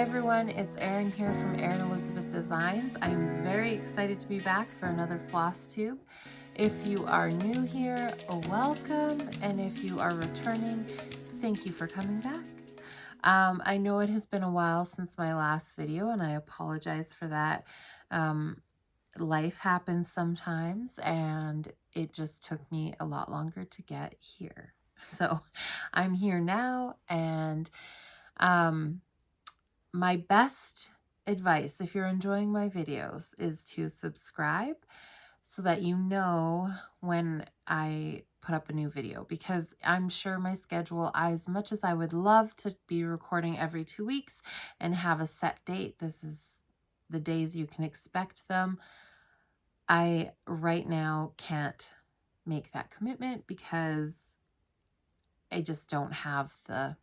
everyone, it's Erin here from Erin Elizabeth Designs. I'm very excited to be back for another Flosstube. If you are new here, welcome, and if you are returning, thank you for coming back. I know it has been a while since my last video, and I apologize for that. Life happens sometimes, and it just took me a lot longer to get here. So I'm here now, and my best advice, if you're enjoying my videos, is to subscribe so that you know when I put up a new video, because I'm sure my schedule, as much as I would love to be recording every 2 weeks and have a set date, this is the days you can expect them, I right now can't make that commitment because I just don't have the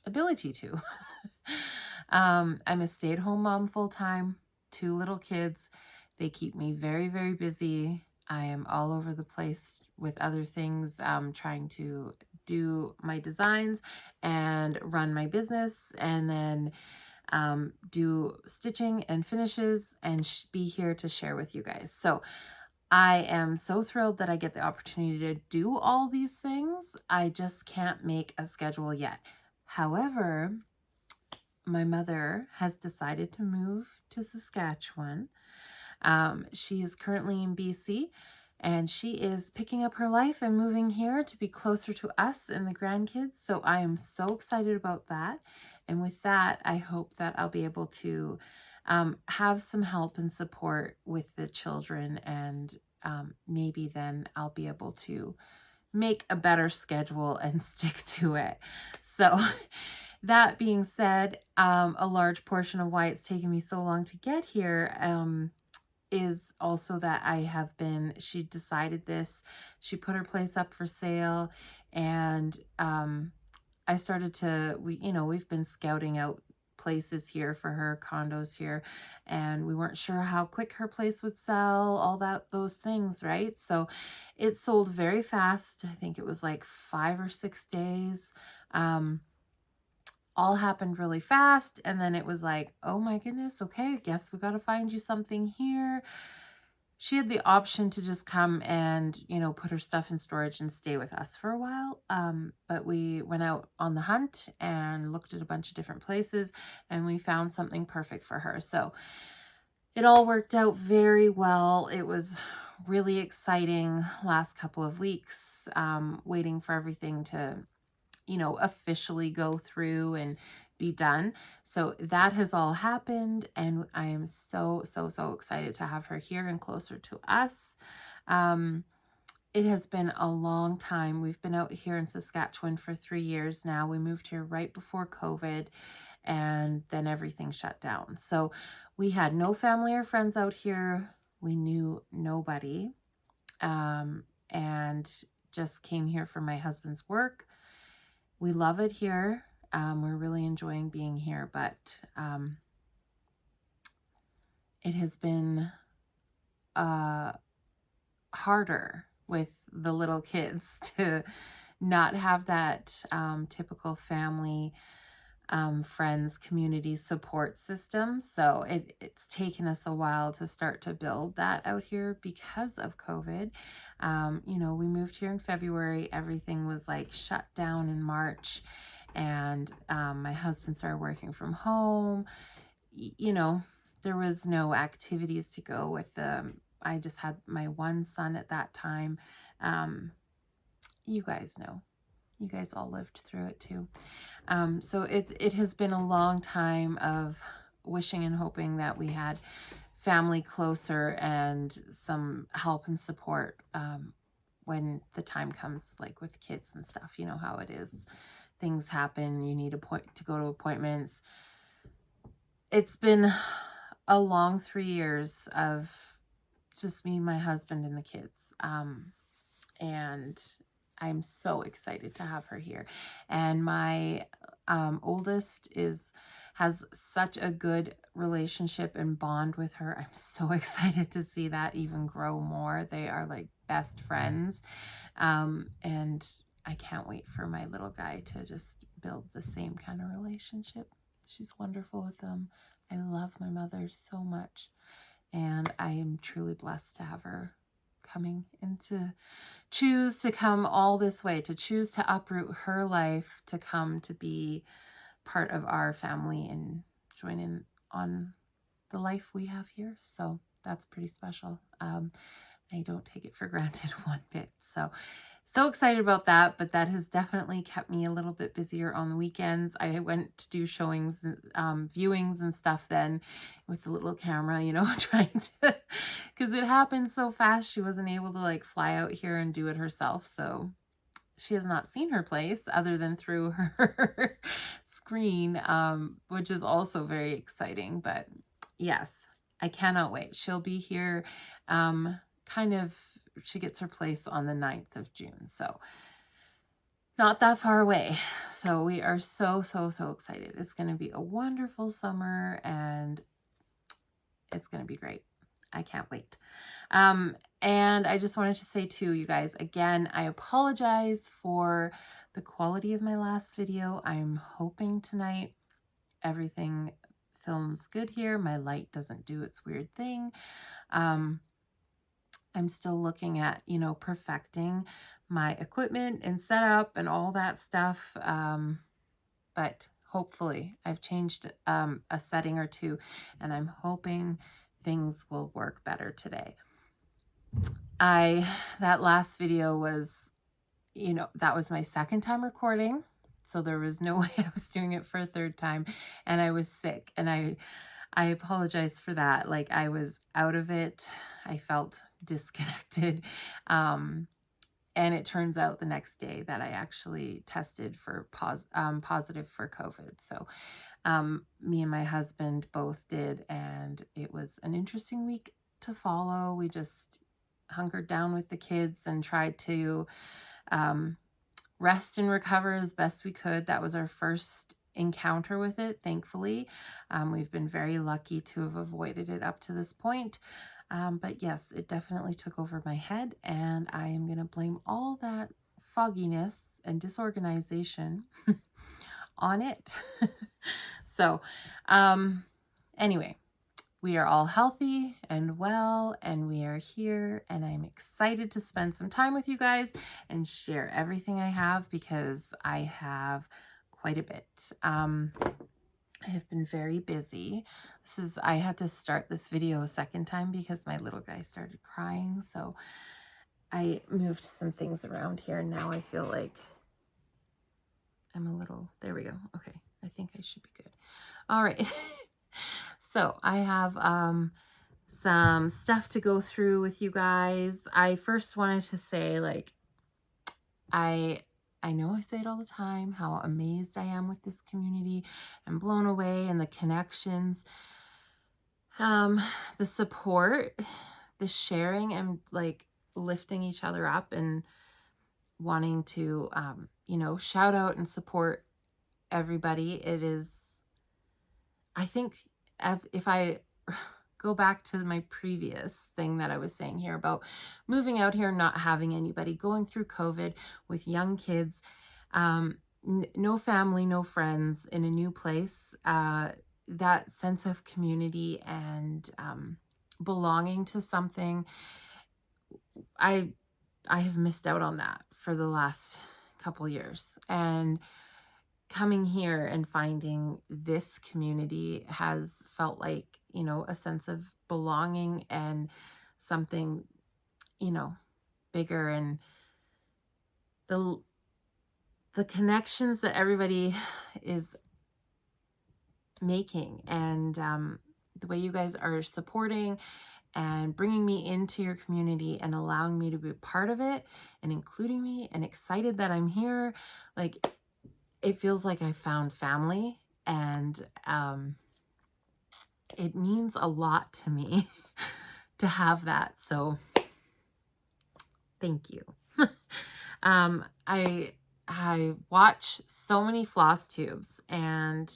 ability to. I'm a stay-at-home mom full-time, 2 little kids. They keep me very, very busy. I am all over the place with other things, trying to do my designs and run my business, and then do stitching and finishes and be here to share with you guys. So I am so thrilled that I get the opportunity to do all these things. I just can't make a schedule yet. However, my mother has decided to move to Saskatchewan. She is currently in BC, and she is picking up her life and moving here to be closer to us and the grandkids. So I am so excited about that. And with that, I hope that I'll be able to have some help and support with the children, and maybe then I'll be able to make a better schedule and stick to it. So that being said, a large portion of why it's taken me so long to get here is also that she decided this, she put her place up for sale, and I started to, we've been scouting out places here for her, condos here, and we weren't sure how quick her place would sell, those things, right? So it sold very fast. I think it was like 5 or 6 days. All happened really fast, and then it was like, oh my goodness, okay, I guess we got to find you something here. She had the option to just come and, put her stuff in storage and stay with us for a while. But we went out on the hunt and looked at a bunch of different places, and we found something perfect for her. So it all worked out very well. It was really exciting last couple of weeks, waiting for everything to, officially go through and be done. So that has all happened, and I am so, so, so excited to have her here and closer to us. It has been a long time. We've been out here in Saskatchewan for 3 years now. We moved here right before COVID, and then everything shut down. So we had no family or friends out here. We knew nobody, and just came here for my husband's work. We love it here. We're really enjoying being here, but it has been harder with the little kids to not have that typical family, friends, community support system. So it's taken us a while to start to build that out here because of COVID. We moved here in February. Everything was like shut down in March, and my husband started working from home. There was no activities to go with them. I just had my one son at that time. You guys know. You guys all lived through it too. So it has been a long time of wishing and hoping that we had family closer and some help and support when the time comes, like with kids and stuff. You know how it is. Things happen. You need to go to appointments. It's been a long 3 years of just me, my husband, and the kids. And I'm so excited to have her here. And my oldest has such a good relationship and bond with her. I'm so excited to see that even grow more. They are like best friends. And I can't wait for my little guy to just build the same kind of relationship She's wonderful with them. I love my mother so much. And I am truly blessed to have her coming and to choose to come all this way, to choose to uproot her life, to come to be part of our family and join in on the life we have here. So that's pretty special. I don't take it for granted one bit. So excited about that, but that has definitely kept me a little bit busier on the weekends. I went to do showings, viewings and stuff then with the little camera, you know, trying to, because it happened so fast. She wasn't able to like fly out here and do it herself. So she has not seen her place other than through her screen, which is also very exciting. But yes, I cannot wait. She'll be here she gets her place on the 9th of June. So not that far away. So we are so excited. It's going to be a wonderful summer and it's going to be great. I can't wait. And I just wanted to say too, you guys, again, I apologize for the quality of my last video. I'm hoping tonight everything films good here. My light doesn't do its weird thing. I'm still looking at, you know, perfecting my equipment and setup and all that stuff. But hopefully I've changed a setting or two, and I'm hoping things will work better today. That last video was, you know, that was my second time recording. So there was no way I was doing it for a third time, and I was sick, and I apologize for that. Like, I was out of it. I felt disconnected. And it turns out the next day that I actually tested for positive for COVID. So me and my husband both did, and it was an interesting week to follow. We just hunkered down with the kids and tried to rest and recover as best we could. That was our first encounter with it, thankfully. We've been very lucky to have avoided it up to this point. But yes, it definitely took over my head, and I am going to blame all that fogginess and disorganization on it. So, anyway, we are all healthy and well, and we are here, and I'm excited to spend some time with you guys and share everything I have, because I have quite a bit. I have been very busy. I had to start this video a second time because my little guy started crying. So I moved some things around here, and now I feel like I'm a little, there we go. Okay, I think I should be good. All right. So I have some stuff to go through with you guys. I first wanted to say, like, I know I say it all the time, how amazed I am with this community and blown away, and the connections, the support, the sharing, and like lifting each other up and wanting to, you know, shout out and support everybody. It is, I think if I go back to my previous thing that I was saying here about moving out here, not having anybody, going through COVID with young kids, no family, no friends, in a new place, that sense of community and belonging to something, I have missed out on that for the last couple years. And coming here and finding this community has felt like, you know, a sense of belonging and something, you know, bigger, and the connections that everybody is making, and the way you guys are supporting and bringing me into your community and allowing me to be a part of it and including me and excited that I'm here. Like, it feels like I found family, and it means a lot to me to have that. So thank you. I watch so many floss tubes, and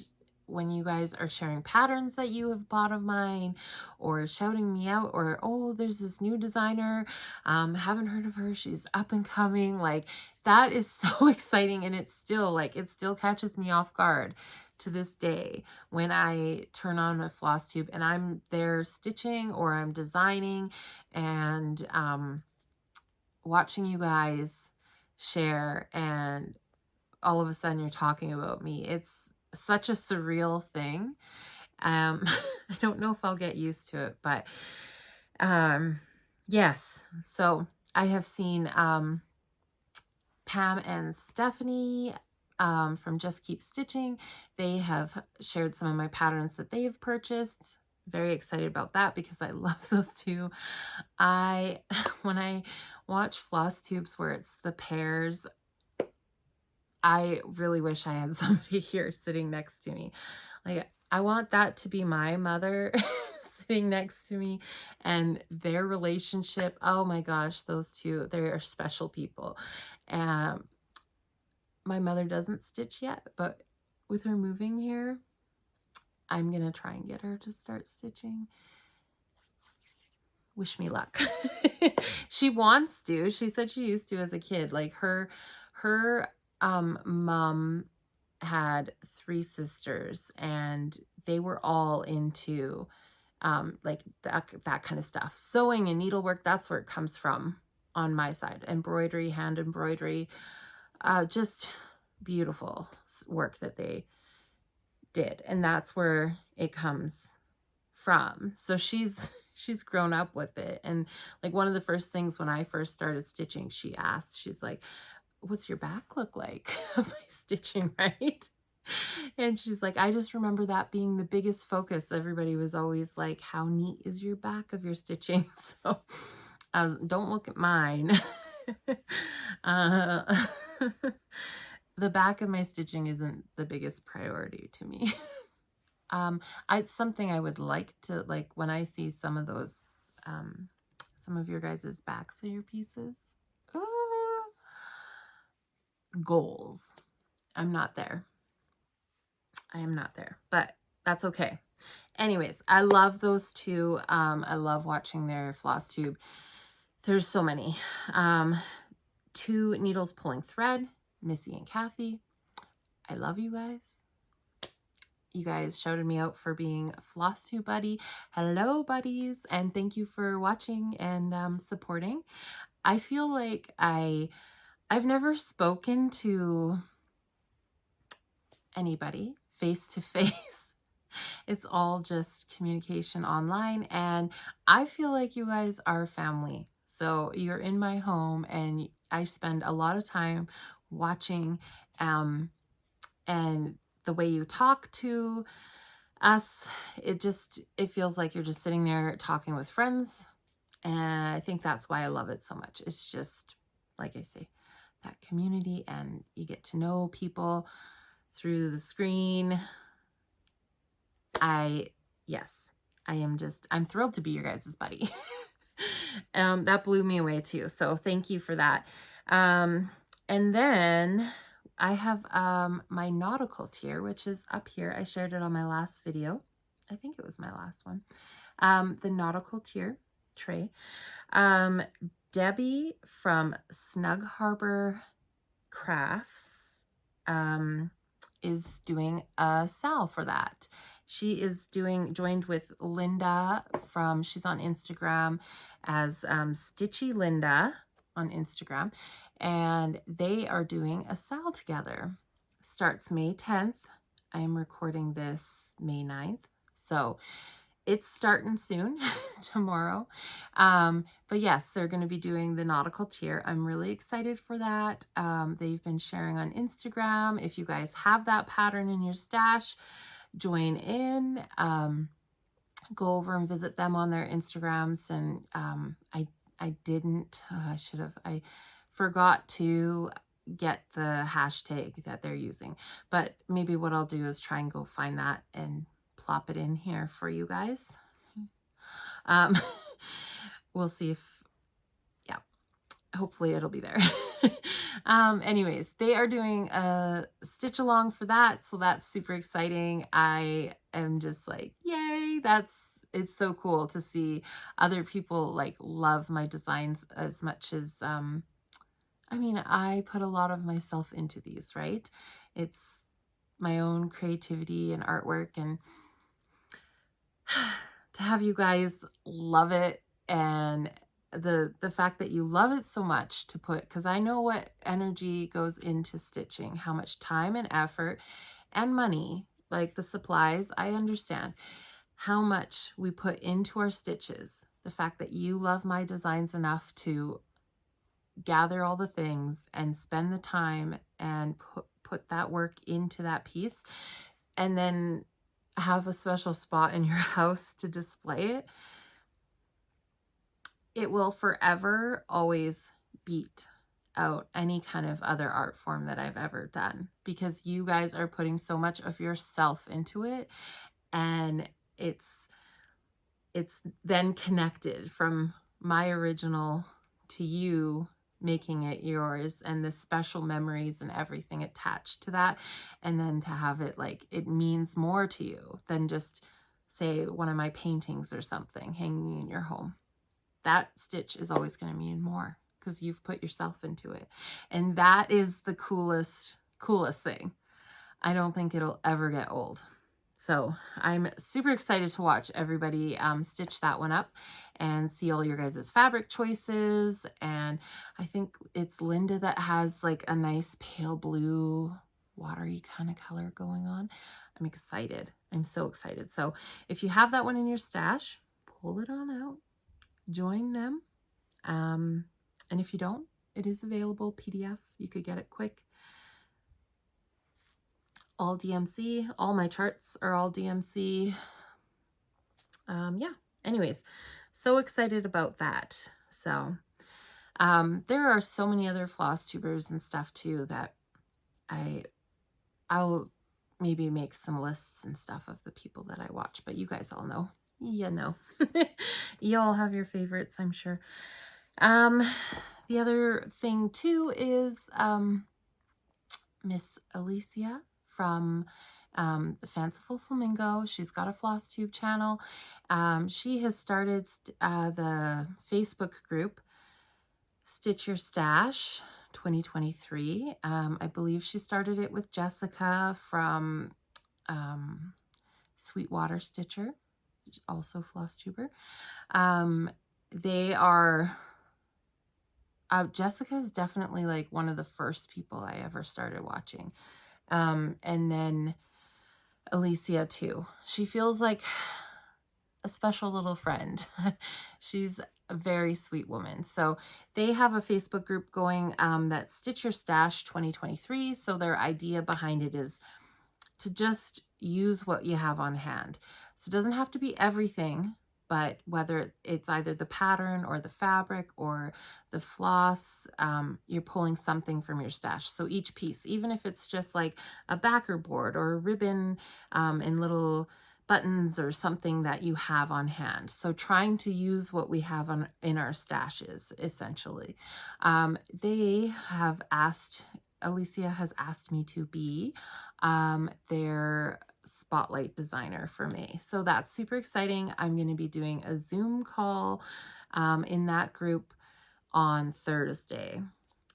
when you guys are sharing patterns that you have bought of mine, or shouting me out, or, oh, there's this new designer, haven't heard of her, she's up and coming, like, that is so exciting. And it's still like, it still catches me off guard to this day, when I turn on a floss tube and I'm there stitching or I'm designing and watching you guys share, and all of a sudden you're talking about me, it's such a surreal thing. I don't know if I'll get used to it, but yes. So I have seen Pam and Stephanie from Just Keep Stitching. They have shared some of my patterns that they have purchased. Very excited about that because I love those two. When I watch floss tubes where it's the pairs, I really wish I had somebody here sitting next to me. Like, I want that to be my mother sitting next to me, and their relationship. Oh my gosh, those two, they are special people. My mother doesn't stitch yet, but with her moving here, I'm going to try and get her to start stitching. Wish me luck. She wants to. She said she used to as a kid. Like her mom had 3 sisters, and they were all into like that kind of stuff. Sewing and needlework, that's where it comes from on my side. Embroidery, hand embroidery, just beautiful work that they did. And that's where it comes from. So she's grown up with it. And like one of the first things when I first started stitching, she asked, she's like, what's your back look like? Am I stitching right? And she's like, I just remember that being the biggest focus. Everybody was always like, how neat is your back of your stitching? So don't look at mine. The back of my stitching isn't the biggest priority to me. It's something I would like to, like when I see some of those, some of your guys' backs of your pieces, goals. I'm not there. I am not there, but that's okay. Anyways, I love those two. I love watching their floss tube. There's so many. 2 needles pulling thread, Missy and Kathy. I love you guys. You guys shouted me out for being a Flosstube buddy. Hello, buddies, and thank you for watching and supporting. I feel like I've never spoken to anybody face to face. It's all just communication online, and I feel like you guys are family. So you're in my home, and I spend a lot of time watching, and the way you talk to us, it feels like you're just sitting there talking with friends. And I think that's why I love it so much. It's just, like I say, that community, and you get to know people through the screen. I'm thrilled to be your guys' buddy. That blew me away too. So thank you for that. And then I have my nautical tier, which is up here. I shared it on my last video. I think it was my last one. The nautical tier tray. Debbie from Snug Harbor Crafts is doing a sale for that. She is joined with Linda she's on Instagram as Stitchy Linda on Instagram, and they are doing a sale together. Starts May 10th. I am recording this May 9th, so it's starting soon, tomorrow. But yes, they're going to be doing the nautical tier. I'm really excited for that. They've been sharing on Instagram. If you guys have that pattern in your stash, join in. Go over and visit them on their Instagrams. And I forgot to get the hashtag that they're using. But maybe what I'll do is try and go find that and plop it in here for you guys. We'll see if, yeah, hopefully it'll be there. Anyways, they are doing a stitch along for that, so that's super exciting. I am just like, yay, it's so cool to see other people like love my designs as much as I mean, I put a lot of myself into these, right? It's my own creativity and artwork, and to have you guys love it, and the fact that you love it so much to put, because I know what energy goes into stitching, how much time and effort and money, like the supplies, I understand how much we put into our stitches. The fact that you love my designs enough to gather all the things and spend the time and put that work into that piece, and then have a special spot in your house to display it, it will forever always beat out any kind of other art form that I've ever done, because you guys are putting so much of yourself into it, and it's then connected from my original to you making it yours, and the special memories and everything attached to that. And then to have it, like, it means more to you than just, say, one of my paintings or something hanging in your home. That stitch is always going to mean more because you've put yourself into it. And that is the coolest thing. I don't think it'll ever get old. So I'm super excited to watch everybody stitch that one up and see all your guys' fabric choices. And I think it's Linda that has like a nice pale blue, watery kind of color going on. I'm excited. I'm so excited. So if you have that one in your stash, pull it on out, join them. And if you don't, it is available PDF. You could get it quick. All DMC. All my charts are all DMC. Yeah, anyways, so excited about that. So there are so many other floss tubers and stuff too that I'll maybe make some lists and stuff of the people that I watch, but you guys all know. You know. You all have your favorites, I'm sure. The other thing too is Miss Alicia from the Fanciful Flamingo. She's got a Flosstube channel. She has started the Facebook group Stitch Your Stash 2023. I believe she started it with Jessica from Sweetwater Stitcher, also Flosstuber. They are... Jessica is definitely like one of the first people I ever started watching. And then Alicia too. She feels like a special little friend. She's a very sweet woman. So they have a Facebook group going that's Stitch Your Stash 2023. So their idea behind it is to just use what you have on hand. So it doesn't have to be everything, but whether it's either the pattern or the fabric or the floss, you're pulling something from your stash. So each piece, even if it's just like a backer board or a ribbon and little buttons or something that you have on hand. So trying to use what we have in our stashes, essentially. They have asked, Alicia has asked me to be their spotlight designer for May. So that's super exciting. I'm going to be doing a Zoom call in that group on Thursday,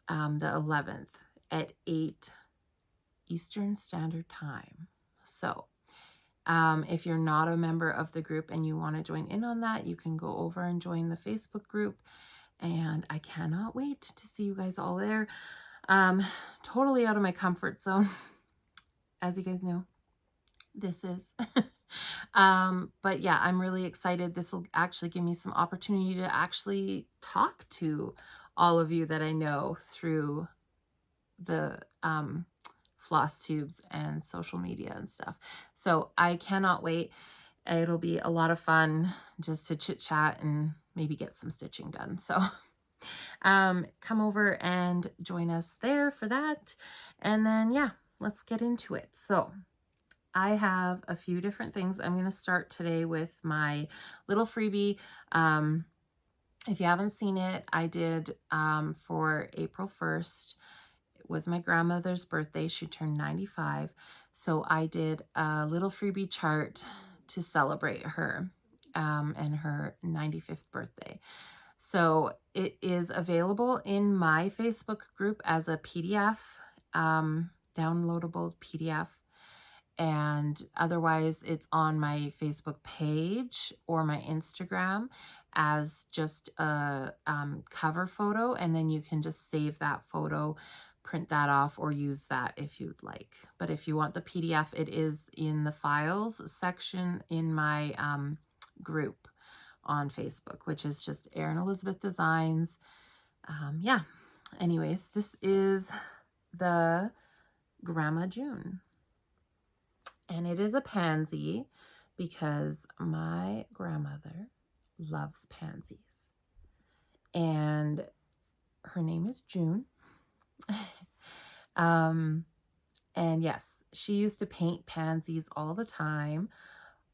the 11th at 8 Eastern Standard Time. So if you're not a member of the group and you want to join in on that, you can go over and join the Facebook group. And I cannot wait to see you guys all there. Totally out of my comfort zone, as you guys know. This is but yeah, I'm really excited. This will actually give me some opportunity to actually talk to all of you that I know through the floss tubes and social media and stuff. So I cannot wait. It'll be a lot of fun just to chit chat and maybe get some stitching done. So come over and join us there for that. And then yeah, let's get into it. So I have a few different things. I'm going to start today with my little freebie. If you haven't seen it, I did for April 1st. It was my grandmother's birthday. She turned 95. So I did a little freebie chart to celebrate her and her 95th birthday. So it is available in my Facebook group as a PDF, downloadable PDF. And otherwise it's on my Facebook page or my Instagram as just a cover photo, and then you can just save that photo, print that off, or use that if you'd like. But if you want the PDF, it is in the files section in my group on Facebook, which is just Erin Elizabeth Designs. Yeah, anyways, this is the Grandma June, and it is a pansy because my grandmother loves pansies, and her name is June. And yes, she used to paint pansies all the time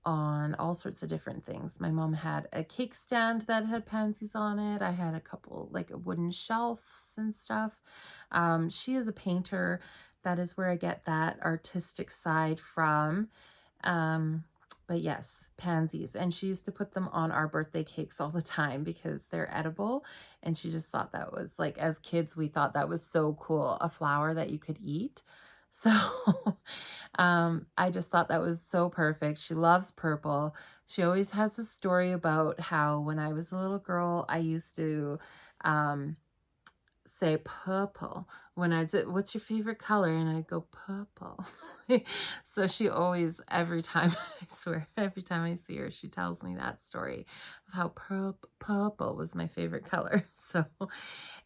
on all sorts of different things. My mom had a cake stand that had pansies on it. I had a couple like wooden shelves and stuff. She is a painter. That is where I get that artistic side from. But yes, pansies. And she used to put them on our birthday cakes all the time because they're edible. And she just thought that was like, as kids, we thought that was so cool, a flower that you could eat. So I just thought that was so perfect. She loves purple. She always has a story about how when I was a little girl, I used to say purple when I'd say, what's your favorite color? And I'd go purple. So she always, every time, I swear, every time I see her, she tells me that story of how purple was my favorite color. So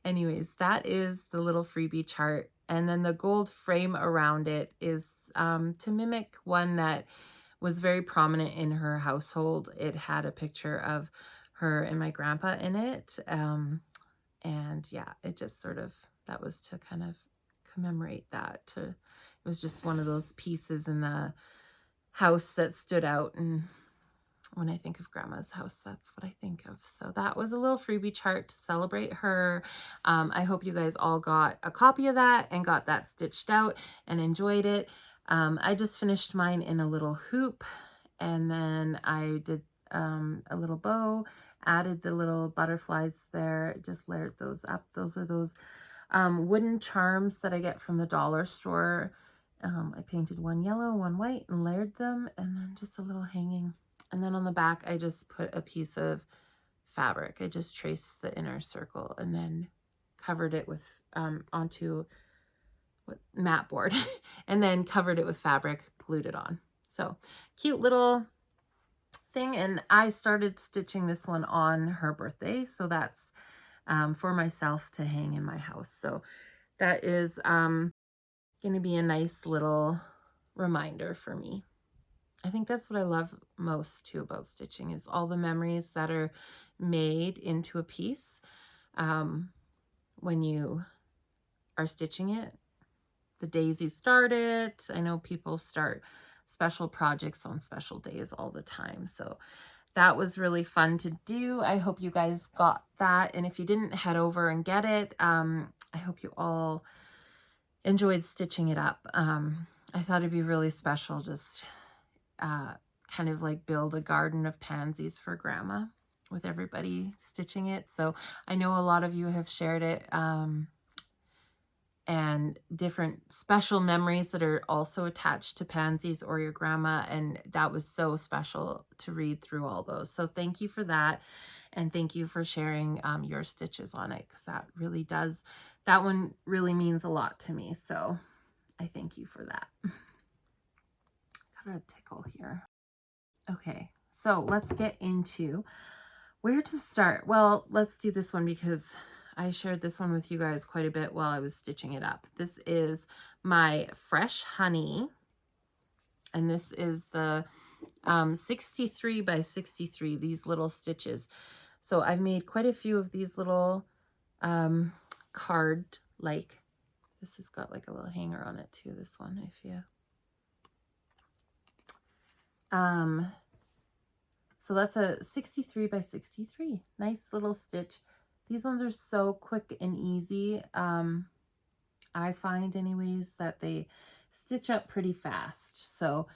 anyways, that is the little freebie chart. And then the gold frame around it is to mimic one that was very prominent in her household. It had a picture of her and my grandpa in it. And yeah, it just sort of, that was to kind of commemorate that. It was just one of those pieces in the house that stood out. And when I think of Grandma's house, that's what I think of. So that was a little freebie chart to celebrate her. I hope you guys all got a copy of that and got that stitched out and enjoyed it. I just finished mine in a little hoop, and then I did a little bow, added the little butterflies there, just layered those up. Those are those wooden charms that I get from the dollar store. I painted one yellow, one white, and layered them, and then just a little hanging. And then on the back, I just put a piece of fabric. I just traced the inner circle and then covered it with onto mat board and then covered it with fabric, glued it on. So cute little thing. And I started stitching this one on her birthday. So that's for myself to hang in my house. So that is going to be a nice little reminder for me. I think that's what I love most too about stitching, is all the memories that are made into a piece when you are stitching it. The days you start it. I know people start special projects on special days all the time. So that was really fun to do. I hope you guys got that. And if you didn't, head over and get it. I hope you all enjoyed stitching it up. I thought it'd be really special, just kind of like build a garden of pansies for Grandma with everybody stitching it. So I know a lot of you have shared it and different special memories that are also attached to pansies or your grandma. And that was so special to read through all those. So thank you for that. And thank you for sharing your stitches on it, because that really does, that one really means a lot to me. So I thank you for that. Got a tickle here. Okay, so let's get into where to start. Well, let's do this one because I shared this one with you guys quite a bit while I was stitching it up. This is my Fresh Honey, and this is the 63 by 63, these little stitches. So I've made quite a few of these little card, like, this has got like a little hanger on it too, this one, if you... So that's a 63 by 63. Nice little stitch. These ones are so quick and easy. I find anyways that they stitch up pretty fast. So,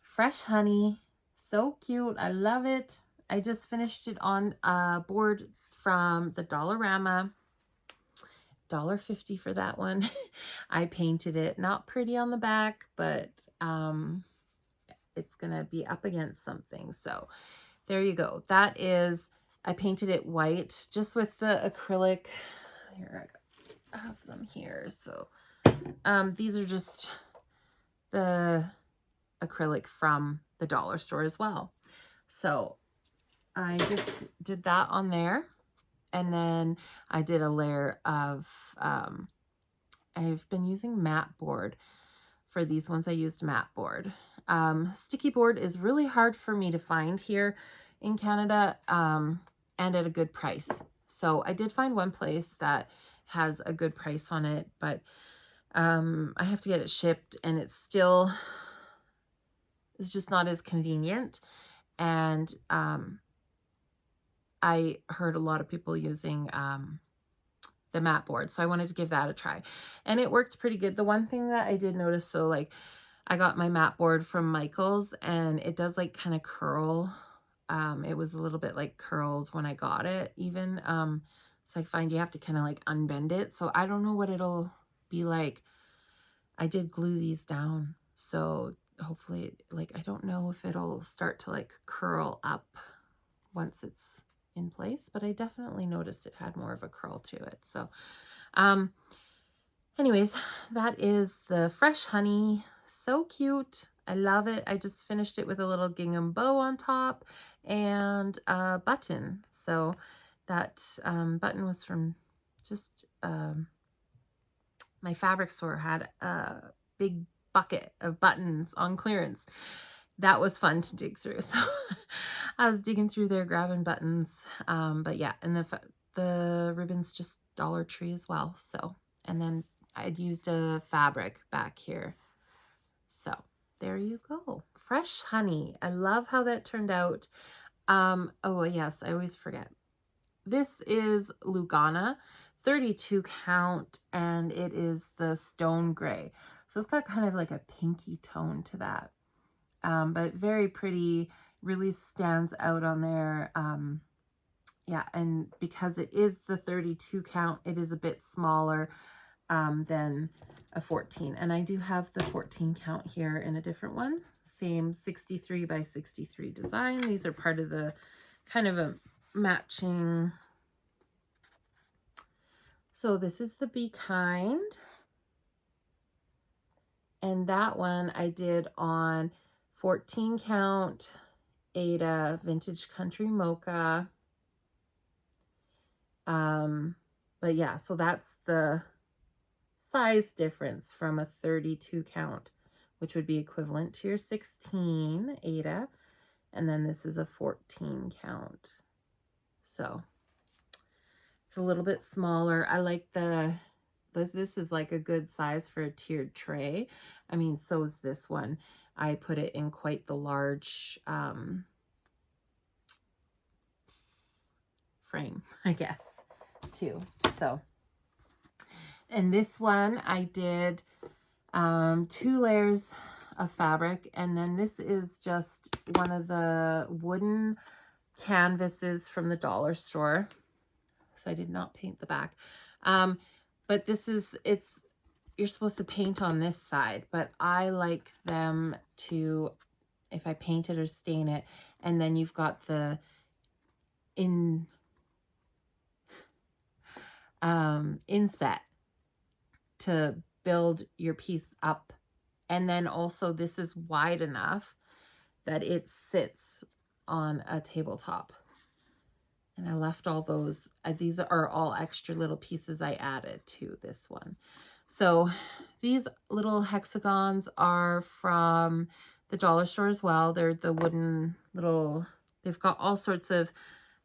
Fresh Honey, so cute. I love it. I just finished it on a board from the Dollarama. $1.50 for that one. I painted it. Not pretty on the back, but it's gonna be up against something. So there you go. That is, I painted it white just with the acrylic. Here, I have them here. So these are just the acrylic from the dollar store as well. So I just did that on there. And then I did a layer of, I've been using matte board. For these ones, I used matte board. Sticky board is really hard for me to find here in Canada, and at a good price. So I did find one place that has a good price on it, but I have to get it shipped, and it's just not as convenient. And I heard a lot of people using the matte board, so I wanted to give that a try, and it worked pretty good. The one thing that I did notice, so like I got my matte board from Michael's, and it does like kind of curl. It was a little bit like curled when I got it even. So I find you have to kind of like unbend it. So I don't know what it'll be like. I did glue these down, so hopefully, like, I don't know if it'll start to like curl up once it's in place, but I definitely noticed it had more of a curl to it. So anyways, that is the fresh honey. So cute. I love it. I just finished it with a little gingham bow on top and a button. So that button was from just my fabric store had a big bucket of buttons on clearance. That was fun to dig through. So I was digging through there, grabbing buttons. But yeah, and the ribbon's just Dollar Tree as well. So, and then I'd used a fabric back here. So there you go. Fresh honey. I love how that turned out. Oh yes, I always forget. This is Lugana, 32 count, and it is the stone gray. So it's got kind of like a pinky tone to that. But very pretty, really stands out on there. Yeah, and because it is the 32 count, it is a bit smaller than a 14. And I do have the 14 count here in a different one. Same 63 by 63 design. These are part of the kind of a matching. So this is the Be Kind. And that one I did on 14 count Ada Vintage Country Mocha. But yeah, so that's the size difference from a 32 count, which would be equivalent to your 16 Ada. And then this is a 14 count. So it's a little bit smaller. I like this is like a good size for a tiered tray. I mean, so is this one. I put it in quite the large frame, I guess, too. So, and this one I did 2 layers of fabric, and then this is just one of the wooden canvases from the dollar store. So I did not paint the back. But this is, you're supposed to paint on this side, but I like them to, if I paint it or stain it, and then you've got the inset to build your piece up. And then also this is wide enough that it sits on a tabletop. And I left all those, these are all extra little pieces I added to this one. So these little hexagons are from the dollar store as well. They're the wooden little, they've got all sorts of,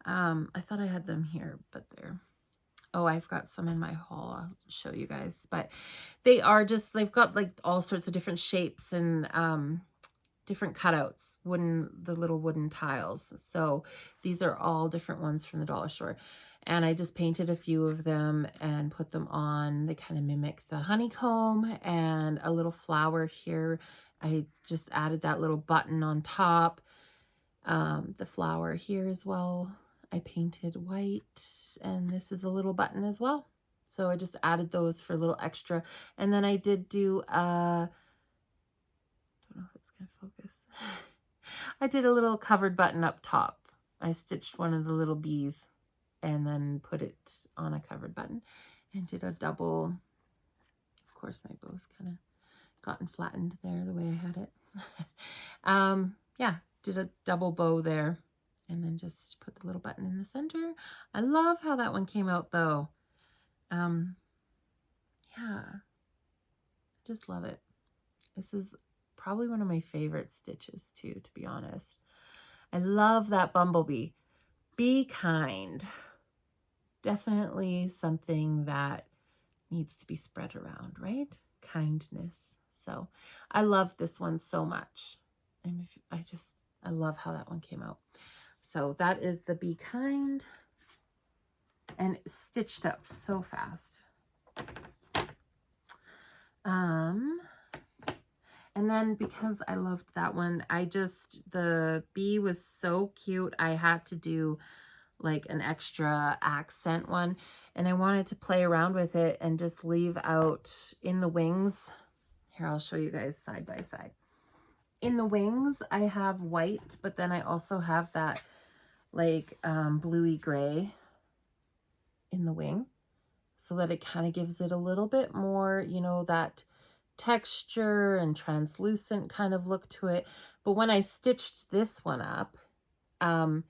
I thought I had them here, but they're, oh, I've got some in my haul. I'll show you guys. But they are just, they've got like all sorts of different shapes and different cutouts, the little wooden tiles. So these are all different ones from the dollar store. And I just painted a few of them and put them on. They kind of mimic the honeycomb and a little flower here. I just added that little button on top. The flower here as well, I painted white, and this is a little button as well. So I just added those for a little extra. And then I did do, I don't know if it's going to focus. I did a little covered button up top. I stitched one of the little bees and then put it on a covered button and did a double. Of course, my bow's kind of gotten flattened there the way I had it. Yeah, did a double bow there and then just put the little button in the center. I love how that one came out though. Yeah, just love it. This is probably one of my favorite stitches too, to be honest. I love that bumblebee. Be kind. Definitely something that needs to be spread around, right? Kindness. So I love this one so much. And I love how that one came out. So that is the Be Kind, and stitched up so fast. And then because I loved that one, the bee was so cute. I had to do like an extra accent one, and I wanted to play around with it and just leave out in the wings. Here, I'll show you guys side by side. In the wings, I have white, but then I also have that like bluey gray in the wing, so that it kind of gives it a little bit more, you know, that texture and translucent kind of look to it. But when I stitched this one up, and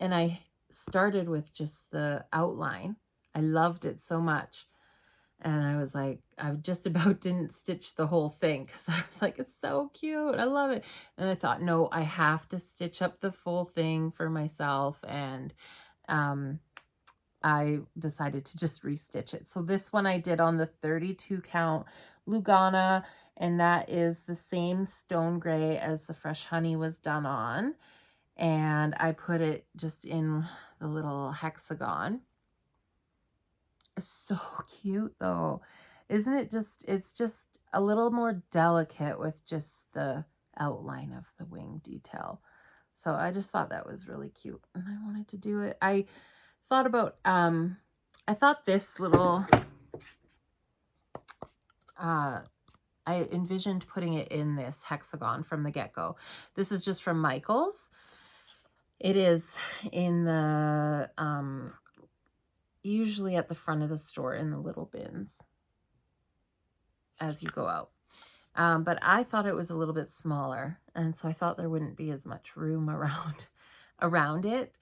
I started with just the outline, I loved it so much. And I was like, I just about didn't stitch the whole thing because I was like, it's so cute. I love it. And I thought, no, I have to stitch up the full thing for myself. And I decided to just restitch it. So this one I did on the 32 count Lugana, and that is the same stone gray as the Fresh Honey was done on. And I put it just in the little hexagon. It's so cute though. Isn't it just, it's just a little more delicate with just the outline of the wing detail. So I just thought that was really cute and I wanted to do it. I thought about, I thought this little, I envisioned putting it in this hexagon from the get-go. This is just from Michael's. It is in the, usually at the front of the store in the little bins as you go out. But I thought it was a little bit smaller, and so I thought there wouldn't be as much room around it.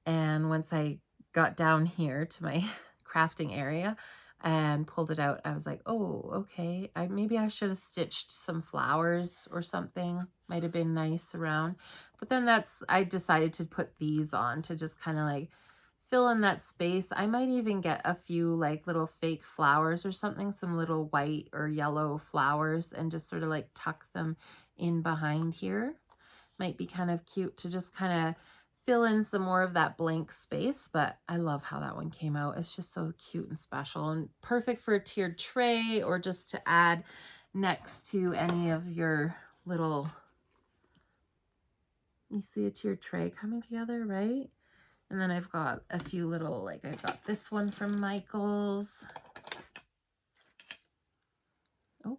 And once I got down here to my crafting area and pulled it out, I was like, oh, okay, maybe I should have stitched some flowers or something. Might have been nice around. But then I decided to put these on to just kind of like fill in that space. I might even get a few like little fake flowers or something, some little white or yellow flowers, and just sort of like tuck them in behind here. Might be kind of cute to just kind of fill in some more of that blank space. But I love how that one came out. It's just so cute and special and perfect for a tiered tray, or just to add next to any of your little, you see a tiered tray coming together, right? And then I've got a few little, like I got this one from Michael's. Oh.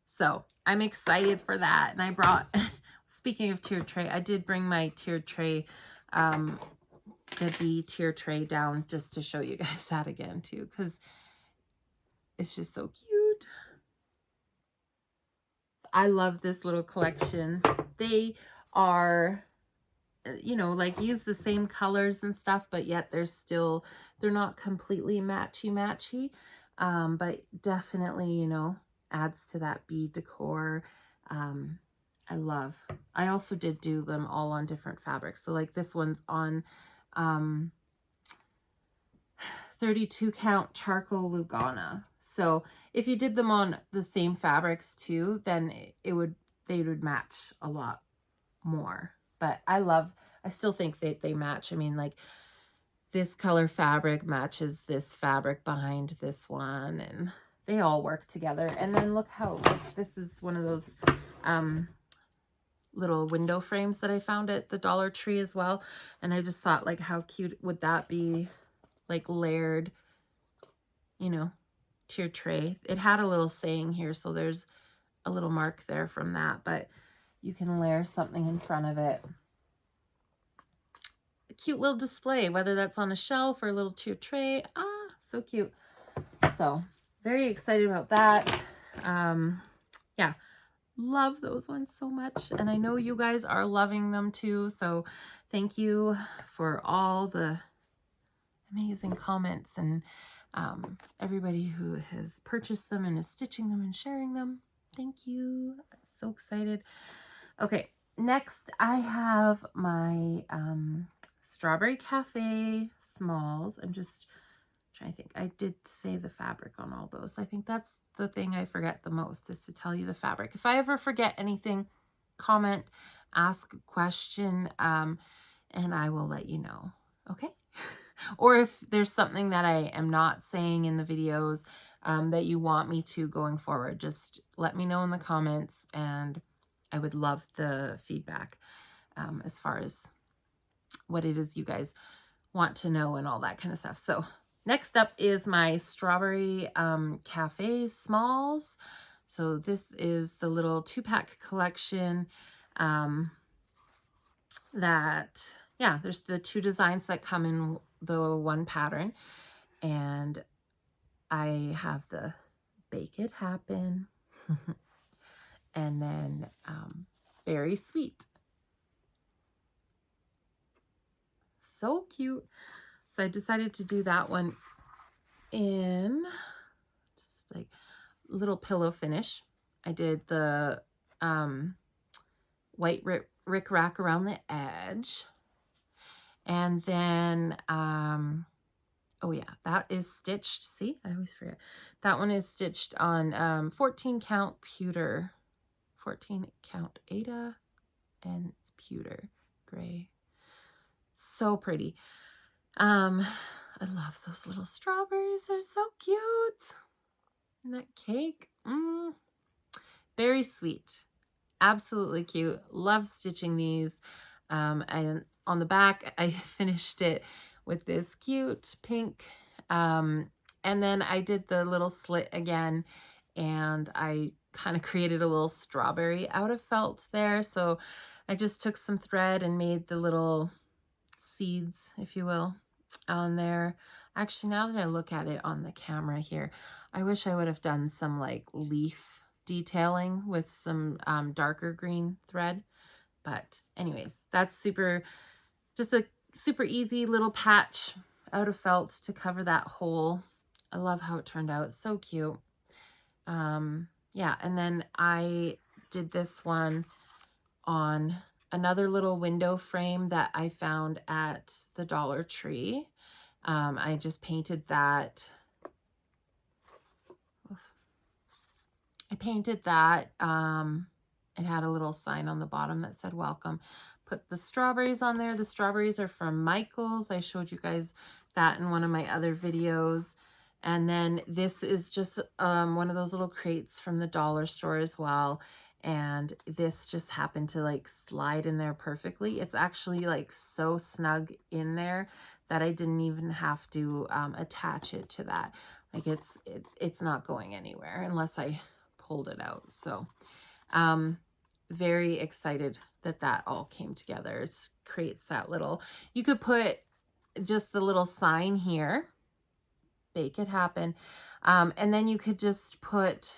So I'm excited for that. And I brought, speaking of tiered tray, I did bring my tiered tray, the bee tier tray down just to show you guys that again too, because it's just so cute. I love this little collection. They are, you know, like use the same colors and stuff, but yet they're not completely matchy, but definitely, you know, adds to that bead decor. I also did do them all on different fabrics. So like this one's on 32 count charcoal Lugana. So if you did them on the same fabrics too, then they would match a lot more. But I still think they match. I mean, like this color fabric matches this fabric behind this one, and they all work together. And then look how, like, this is one of those little window frames that I found at the Dollar Tree as well. And I just thought, like, how cute would that be like layered, you know, to your tray. It had a little saying here, so there's a little mark there from that, but you can layer something in front of it. A cute little display, whether that's on a shelf or a little to your tray. Ah, so cute. So very excited about that. Yeah, love those ones so much, and I know you guys are loving them too, so thank you for all the amazing comments and everybody who has purchased them and is stitching them and sharing them. Thank you. I'm so excited. Okay, next I have my Strawberry Cafe Smalls. I'm just trying to think. I did say the fabric on all those. I think that's the thing I forget the most, is to tell you the fabric. If I ever forget anything, comment, ask a question, and I will let you know. Okay? Or if there's something that I am not saying in the videos that you want me to going forward, just let me know in the comments, and I would love the feedback as far as what it is you guys want to know and all that kind of stuff. So next up is my Strawberry Cafe Smalls. So this is the little 2-pack collection that, yeah, there's the 2 designs that come in the 1 pattern. And I have the Bake It Happen and then Very Sweet. So cute. So I decided to do that one in just like little pillow finish. I did the white rick-rack around the edge. And then, oh yeah, that is stitched. See, I always forget. That one is stitched on 14 count pewter, 14 count Ada, and it's pewter gray. So pretty. I love those little strawberries. They're so cute. And that cake. Very sweet. Absolutely cute. Love stitching these. And on the back, I finished it with this cute pink. And then I did the little slit again, and I kind of created a little strawberry out of felt there. So I just took some thread and made the little seeds, if you will, on there. Actually, now that I look at it on the camera here, I wish I would have done some like leaf detailing with some darker green thread. But anyways, that's just a super easy little patch out of felt to cover that hole. I love how it turned out. So cute. Yeah, and then I did this one on another little window frame that I found at the Dollar Tree. I just painted that. I painted that. It had a little sign on the bottom that said welcome. Put the strawberries on there. The strawberries are from Michael's. I showed you guys that in one of my other videos. And then this is just one of those little crates from the dollar store as well. And this just happened to like slide in there perfectly. It's actually like so snug in there that I didn't even have to attach it to that. Like it's not going anywhere unless I pulled it out. So very excited that that all came together. It creates that little, you could put just the little sign here, Bake It Happen. And then you could just put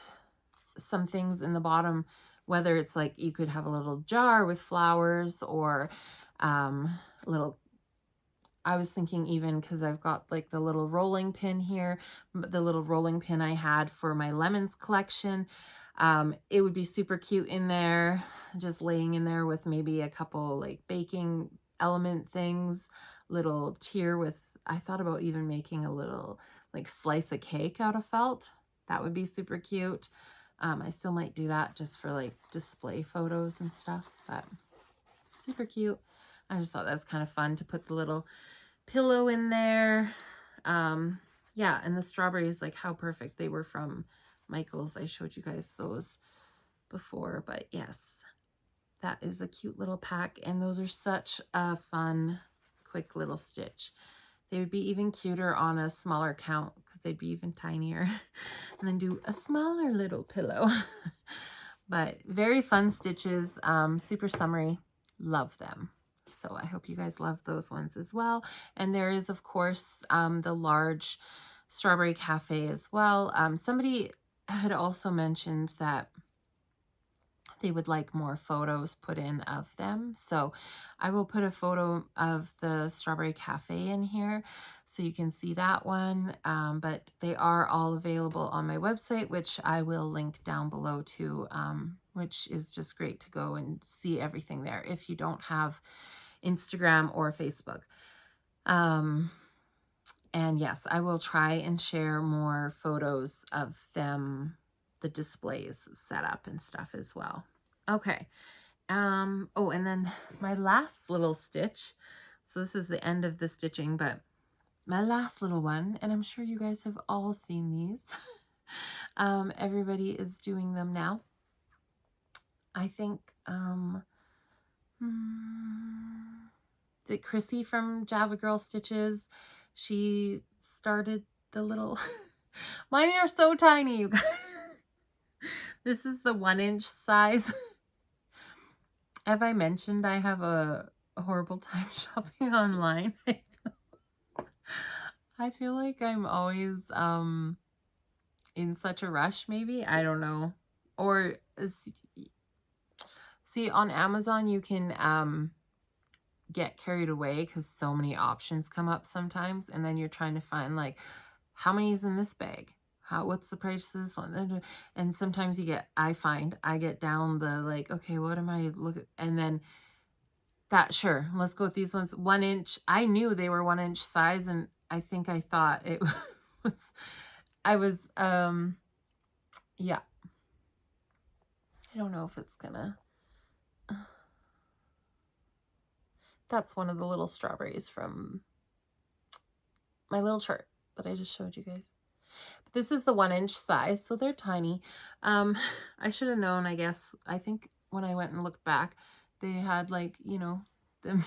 some things in the bottom, whether it's like you could have a little jar with flowers or little, I was thinking even because I've got like the little rolling pin here, the little rolling pin I had for my lemons collection. It would be super cute in there, just laying in there with maybe a couple like baking element things, little tier with, I thought about even making a little like slice of cake out of felt. That would be super cute. I still might do that just for like display photos and stuff, but super cute. I just thought that was kind of fun to put the little pillow in there. Yeah, and the strawberries, like how perfect they were from Michael's. I showed you guys those before, but yes, that is a cute little pack, and those are such a fun, quick little stitch. They would be even cuter on a smaller count because they'd be even tinier. And then do a smaller little pillow. But very fun stitches, super summery. Love them. So I hope you guys love those ones as well. And there is, of course, the large Strawberry Cafe as well. Somebody had also mentioned that they would like more photos put in of them. So I will put a photo of the Strawberry Cafe in here so you can see that one. But they are all available on my website, which I will link down below too, which is just great to go and see everything there if you don't have Instagram or Facebook. And yes, I will try and share more photos of them, the displays set up and stuff as well. Okay. Oh, and then my last little stitch. So this is the end of the stitching, but my last little one, and I'm sure you guys have all seen these. Everybody is doing them now. I think, is it Chrissy from Java Girl Stitches? She started the little, mine are so tiny, you guys. This is the 1-inch size. Have I mentioned I have a horrible time shopping online? I feel like I'm always in such a rush, maybe. I don't know. Or see, on Amazon you can get carried away because so many options come up sometimes, and then you're trying to find like how many is in this bag, what's the price of this one, and sometimes you get, I get down the like, okay, what am I looking, and then that, sure, let's go with these ones. 1-inch, I knew they were 1-inch size, and I think I thought it was, yeah, I don't know if it's gonna, that's one of the little strawberries from my little chart that I just showed you guys. But this is the 1-inch size, so they're tiny. I should have known, I guess. I think when I went and looked back, they had like, you know, them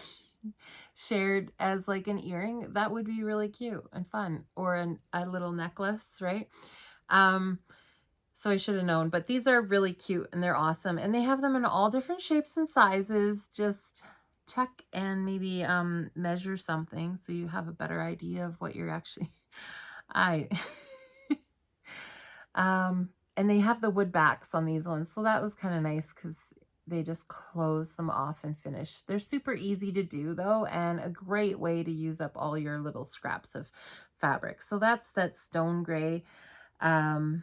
shared as like an earring. That would be really cute and fun, or a little necklace, right? So I should have known, but these are really cute and they're awesome, and they have them in all different shapes and sizes. Just check and maybe measure something so you have a better idea of what you're actually and they have the wood backs on these ones, so that was kind of nice because they just close them off and finish. They're super easy to do though, and a great way to use up all your little scraps of fabric. So that's that stone gray that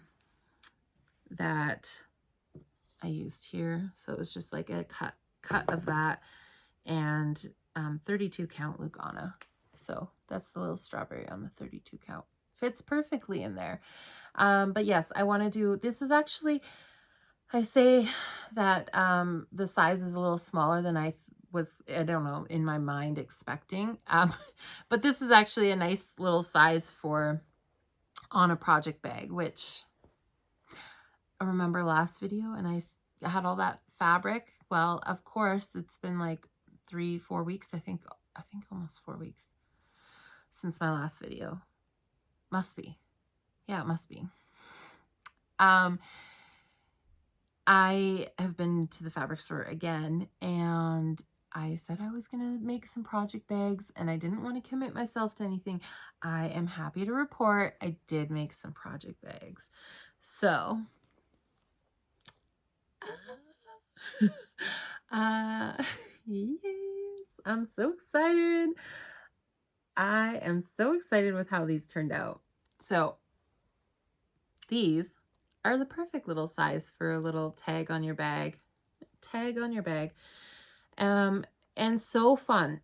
I used here. So it was just like a cut of that, and 32 count Lugana. So that's the little strawberry on the 32 count. Fits perfectly in there. But yes, I want to do, this is actually, I say that the size is a little smaller than I don't know, in my mind expecting. But this is actually a nice little size for on a project bag, which I remember last video, and I had all that fabric. Well, of course, it's been like 3-4 weeks, I think almost 4 weeks since my last video. Must be. Yeah, it must be. I have been to the fabric store again, and I said I was going to make some project bags, and I didn't want to commit myself to anything. I am happy to report I did make some project bags. So, yes, I'm so excited. I am so excited with how these turned out. So these are the perfect little size for a little tag on your bag. And so fun.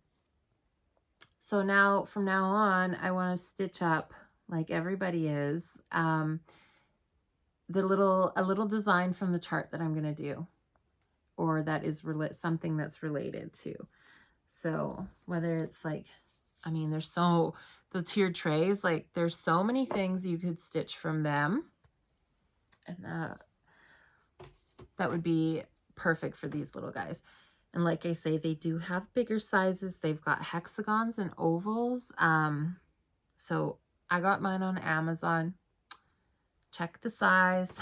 So now, from now on, I want to stitch up like everybody is, a little design from the chart that I'm going to do, or that is something that's related to. So whether it's like, I mean, the tiered trays, like there's so many things you could stitch from them. And that would be perfect for these little guys. And like I say, they do have bigger sizes. They've got hexagons and ovals. So I got mine on Amazon. Check the size.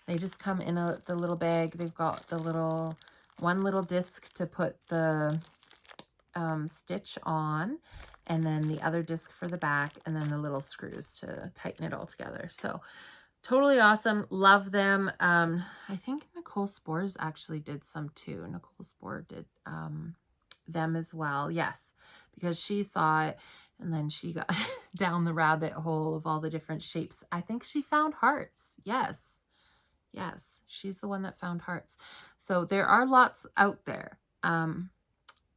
They just come in the little bag. They've got the one little disc to put the stitch on, and then the other disc for the back, and then the little screws to tighten it all together. So totally awesome. Love them. I think Nicole Spores actually did some too. Nicole Spore did them as well. Yes, because she saw it and then she got down the rabbit hole of all the different shapes. I think she found hearts. Yes. Yes, she's the one that found hearts. So there are lots out there.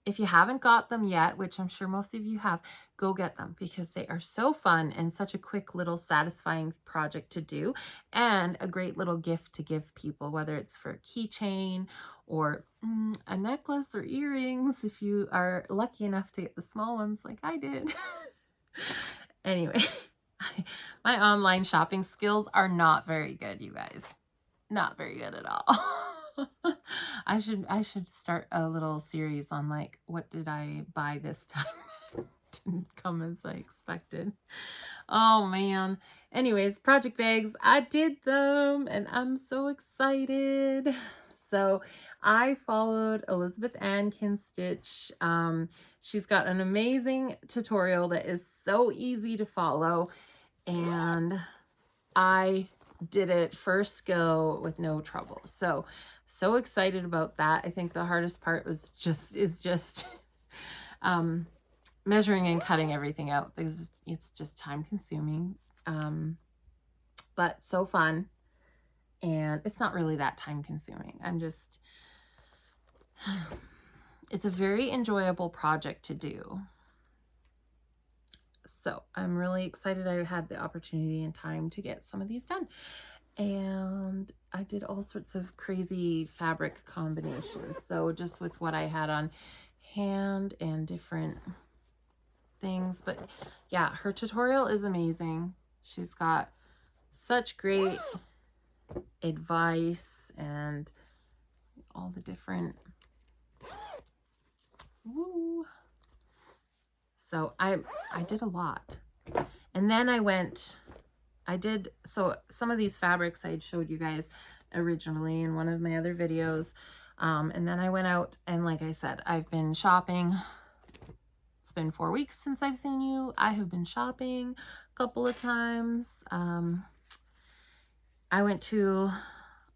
If you haven't got them yet, which I'm sure most of you have, go get them because they are so fun and such a quick little satisfying project to do, and a great little gift to give people, whether it's for a keychain or a necklace or earrings if you are lucky enough to get the small ones like I did. Anyway, my online shopping skills are not very good, you guys. Not very good at all. I should start a little series on like, what did I buy this time? Didn't come as I expected. Oh man. Anyways, project bags, I did them and I'm so excited. So I followed Elizabeth Ann Kinstitch. She's got an amazing tutorial that is so easy to follow, and I did it first go with no trouble. So excited about that. I think the hardest part was just measuring and cutting everything out because it's just time consuming, but so fun. And it's not really that time consuming. It's a very enjoyable project to do. So I'm really excited I had the opportunity and time to get some of these done. And I did all sorts of crazy fabric combinations. So just with what I had on hand and different things. But yeah, her tutorial is amazing. She's got such great advice and all the different... Woo. So I did a lot. And then so some of these fabrics I had showed you guys originally in one of my other videos. And then I went out and, like I said, I've been shopping. It's been 4 weeks since I've seen you. I have been shopping a couple of times. I went to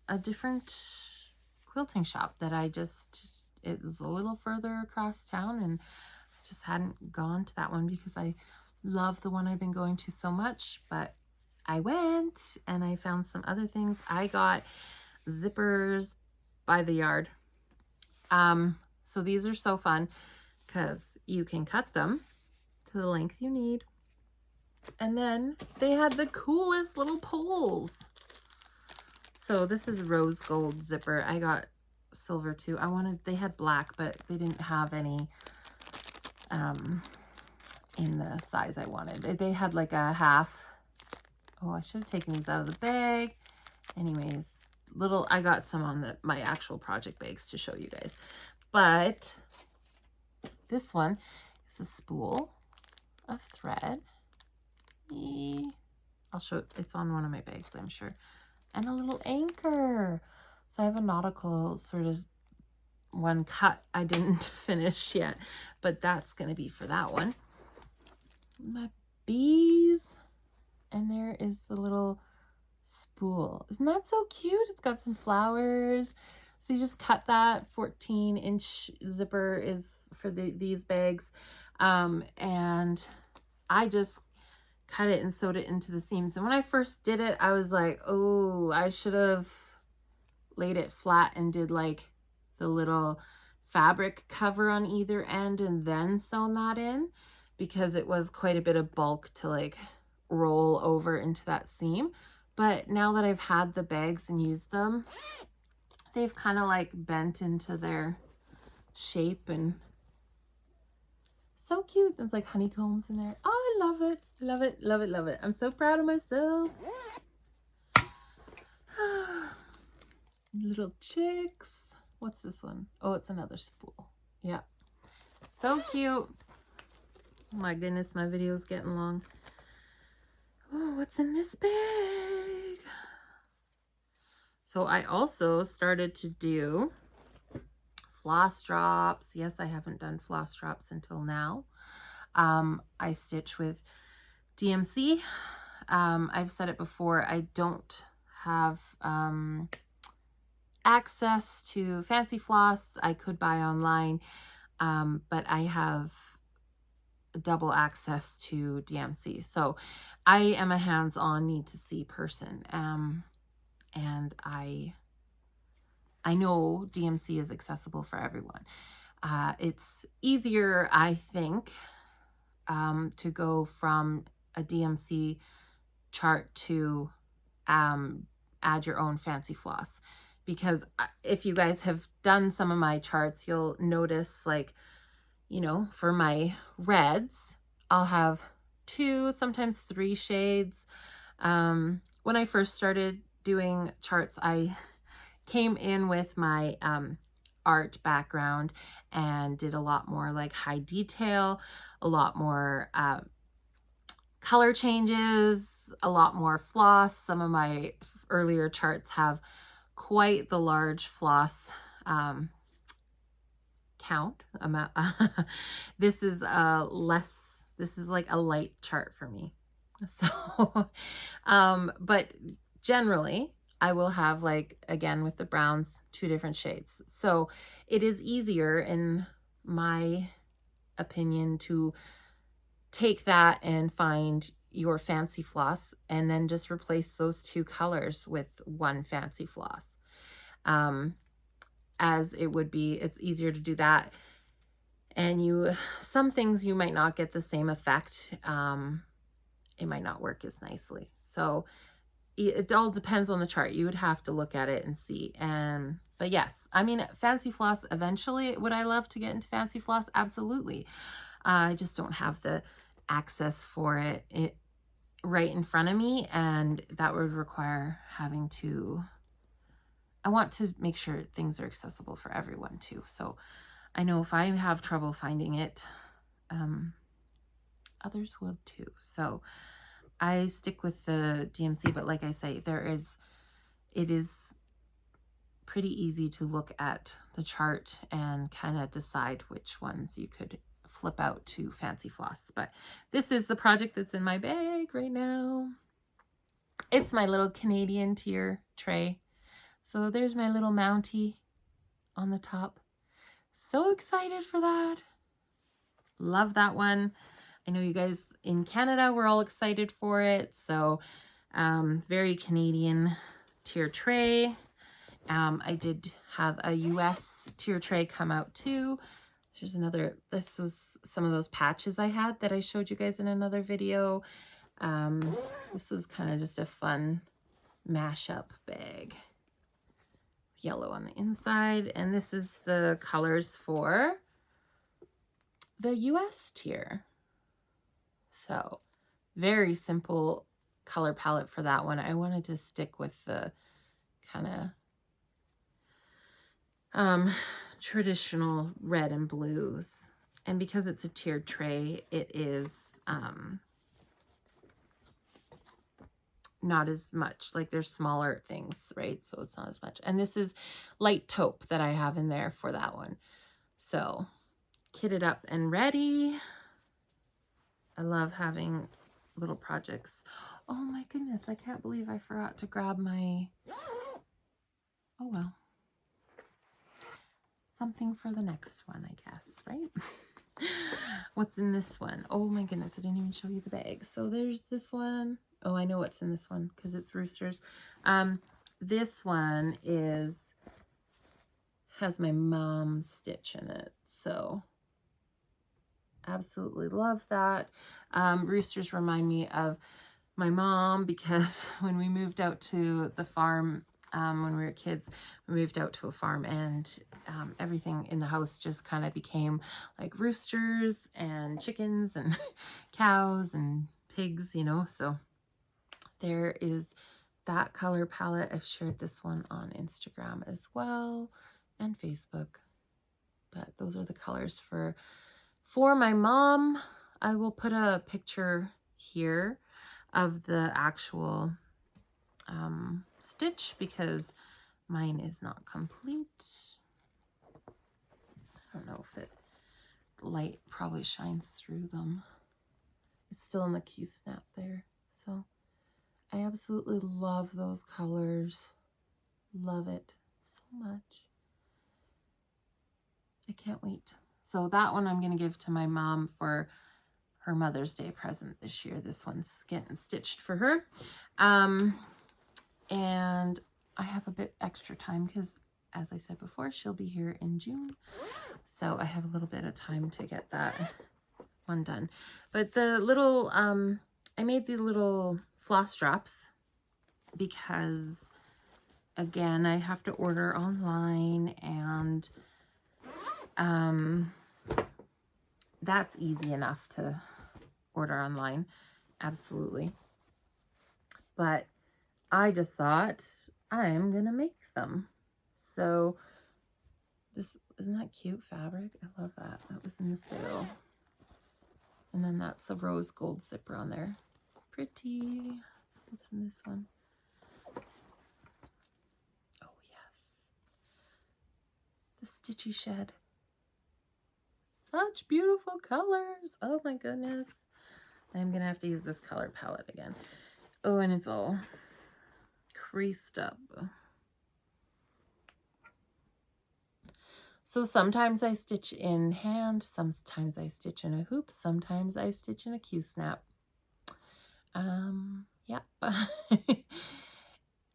a different quilting shop that it was a little further across town, and I just hadn't gone to that one because I love the one I've been going to so much. But I went and I found some other things. I got zippers by the yard. So these are so fun because you can cut them to the length you need. And then they had the coolest little poles. So this is rose gold zipper. I got silver too. They had black, but they didn't have any in the size I wanted. They had like a half. Oh, I should have taken these out of the bag. Anyways, I got some on my actual project bags to show you guys. But this one is a spool of thread. I'll show it. It's on one of my bags, I'm sure. And a little anchor. So I have a nautical sort of one cut I didn't finish yet, but that's going to be for that one. My bees. And there is the little spool. Isn't that so cute? It's got some flowers. So you just cut that. 14-inch zipper is for these bags. And I just cut it and sewed it into the seams. And when I first did it, I was like, oh, I should have laid it flat and did like the little fabric cover on either end and then sewn that in, because it was quite a bit of bulk to like roll over into that seam. But now that I've had the bags and used them, they've kind of like bent into their shape and so cute. There's like honeycombs in there. Oh, I love it. Love it, love it, love it. I'm so proud of myself. Little chicks. What's this one? Oh, it's another spool. Yeah. So cute. Oh my goodness, my video's getting long. Oh, what's in this bag? So I also started to do floss drops. Yes, I haven't done floss drops until now. I stitch with DMC. I've said it before, I don't have access to fancy floss. I could buy online, but I have double access to DMC. So I am a hands-on, need to see person. And I know DMC is accessible for everyone. It's easier, I think, to go from a DMC chart to add your own fancy floss, because if you guys have done some of my charts, you'll notice, like, you know, for my reds, I'll have 2, sometimes 3 shades. When I first started doing charts, I came in with my art background and did a lot more like high detail, a lot more color changes, a lot more floss. Some of my earlier charts have quite the large floss count amount. This is this is like a light chart for me. So, but generally I will have, like, again, with the browns, 2 different shades. So it is easier, in my opinion, to take that and find your fancy floss and then just replace those 2 colors with one fancy floss. As it would be, it's easier to do that. And some things you might not get the same effect. It might not work as nicely. So it all depends on the chart. You would have to look at it and see. But yes, I mean, fancy floss, eventually, would I love to get into fancy floss? Absolutely. I just don't have the access for it right in front of me, and that would require having to, I want to make sure things are accessible for everyone too. So I know if I have trouble finding it, others will too. So I stick with the DMC, but like I say, it is pretty easy to look at the chart and kind of decide which ones you could flip out to fancy floss. But this is the project that's in my bag right now. It's my little Canadian tier tray. So there's my little Mountie on the top. So excited for that. Love that one. I know you guys in Canada were all excited for it. So very Canadian tier tray. I did have a US tier tray come out too. Here's another, this was some of those patches I had that I showed you guys in another video. This was kind of just a fun mashup bag. Yellow on the inside. And this is the colors for the US tier. So very simple color palette for that one. I wanted to stick with the kind of traditional red and blues. And because it's a tiered tray, it is not as much, like there's smaller things, right? So it's not as much. And this is light taupe that I have in there for that one. So kitted up and ready. I love having little projects. Oh my goodness, I can't believe I forgot to grab my, oh well. Something for the next one, I guess, right? What's in this one? Oh my goodness, I didn't even show you the bag. So there's this one. Oh, I know what's in this one because it's roosters. This one has my mom's stitch in it. So absolutely love that. Roosters remind me of my mom because when we moved out to the farm, when we were kids, we moved out to a farm, and everything in the house just kind of became like roosters and chickens and cows and pigs, you know. So there is that color palette. I've shared this one on Instagram as well and Facebook. But those are the colors for my mom. I will put a picture here of the actual stitch because mine is not complete. I don't know if it light probably shines through them. It's still in the Q-snap there. So I absolutely love those colors. Love it so much. I can't wait. So that one I'm going to give to my mom for her Mother's Day present this year. This one's getting stitched for her. And I have a bit extra time because, as I said before, she'll be here in June. So I have a little bit of time to get that one done. But the little, I made the little floss drops because, again, I have to order online, and that's easy enough to order online. Absolutely. But I just thought I'm gonna make them. So this, isn't that cute fabric? I love that. That was in the sale. And then that's a rose gold zipper on there. Pretty. What's in this one? Oh yes. The Stitchy Shed. Such beautiful colors. Oh my goodness. I'm gonna have to use this color palette again. Oh, and it's all creased up. So sometimes I stitch in hand, sometimes I stitch in a hoop, sometimes I stitch in a Q-snap. Yeah.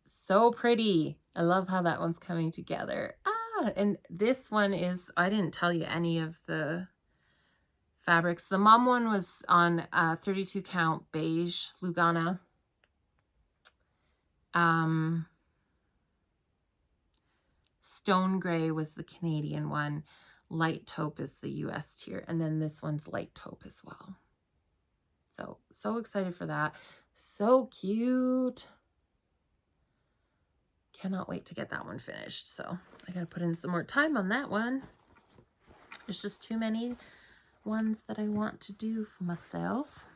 So pretty. I love how that one's coming together. And this one is, I didn't tell you any of the fabrics. The mom one was on 32 count beige Lugana. Stone gray was the Canadian one. Light taupe is the US tier. And then this one's light taupe as well. So excited for that. So cute. Cannot wait to get that one finished. So I got to put in some more time on that one. There's just too many ones that I want to do for myself.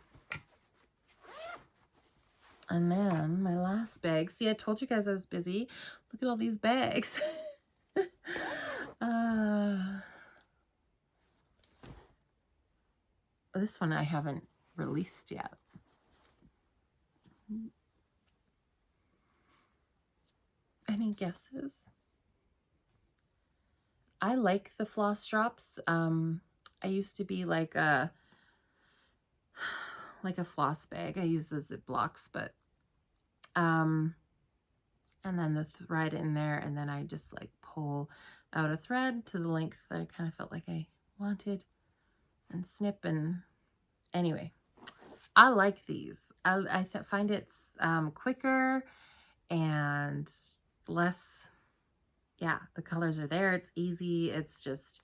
And then my last bag. See, I told you guys I was busy. Look at all these bags. This one I haven't released yet. Any guesses? I like the floss drops. I used to be like a floss bag. I use the Ziplocs, but and then the thread in there, and then I just like pull out a thread to the length that I kind of felt like I wanted and snip. And anyway, I like these. I find it's quicker and less, yeah, the colors are there. It's easy. It's just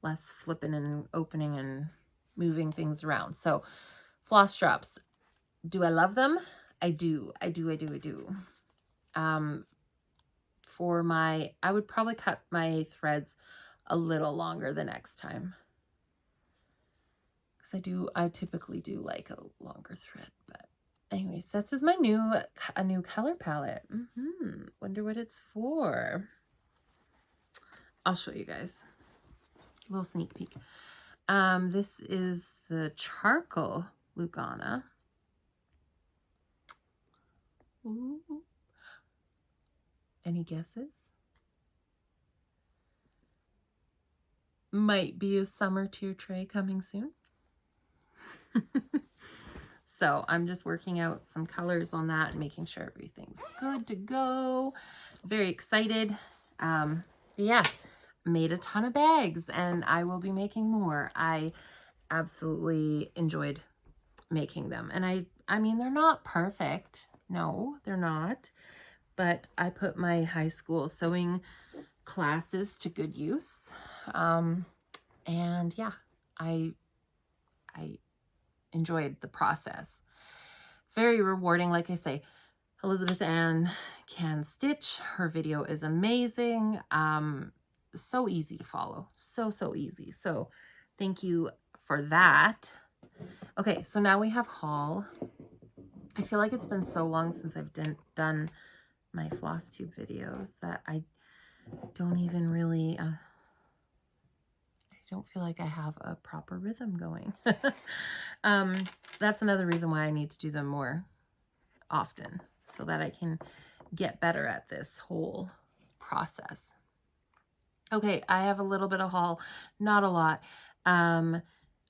less flipping and opening and moving things around. So floss drops, do I love them? I do. I do. For my, I would probably cut my threads a little longer the next time. Because I typically do like a longer thread. But anyways, this is my a new color palette. Wonder what it's for. I'll show you guys. A little sneak peek. This is the charcoal Lugana. Ooh. Any guesses? Might be a summer tier tray coming soon. So I'm just working out some colors on that and making sure everything's good to go. Very excited. Yeah, made a ton of bags and I will be making more. I absolutely enjoyed making them. And I mean, they're not perfect. No, they're not. But I put my high school sewing classes to good use. And yeah, I enjoyed the process. Very rewarding. Like I say, Elizabeth Ann can stitch. Her video is amazing. So easy to follow. So easy. So thank you for that. Okay, so now we have haul. I feel like it's been so long since I've done my Flosstube videos that I don't even really, I don't feel like I have a proper rhythm going. That's another reason why I need to do them more often so that I can get better at this whole process. Okay, I have a little bit of haul, not a lot.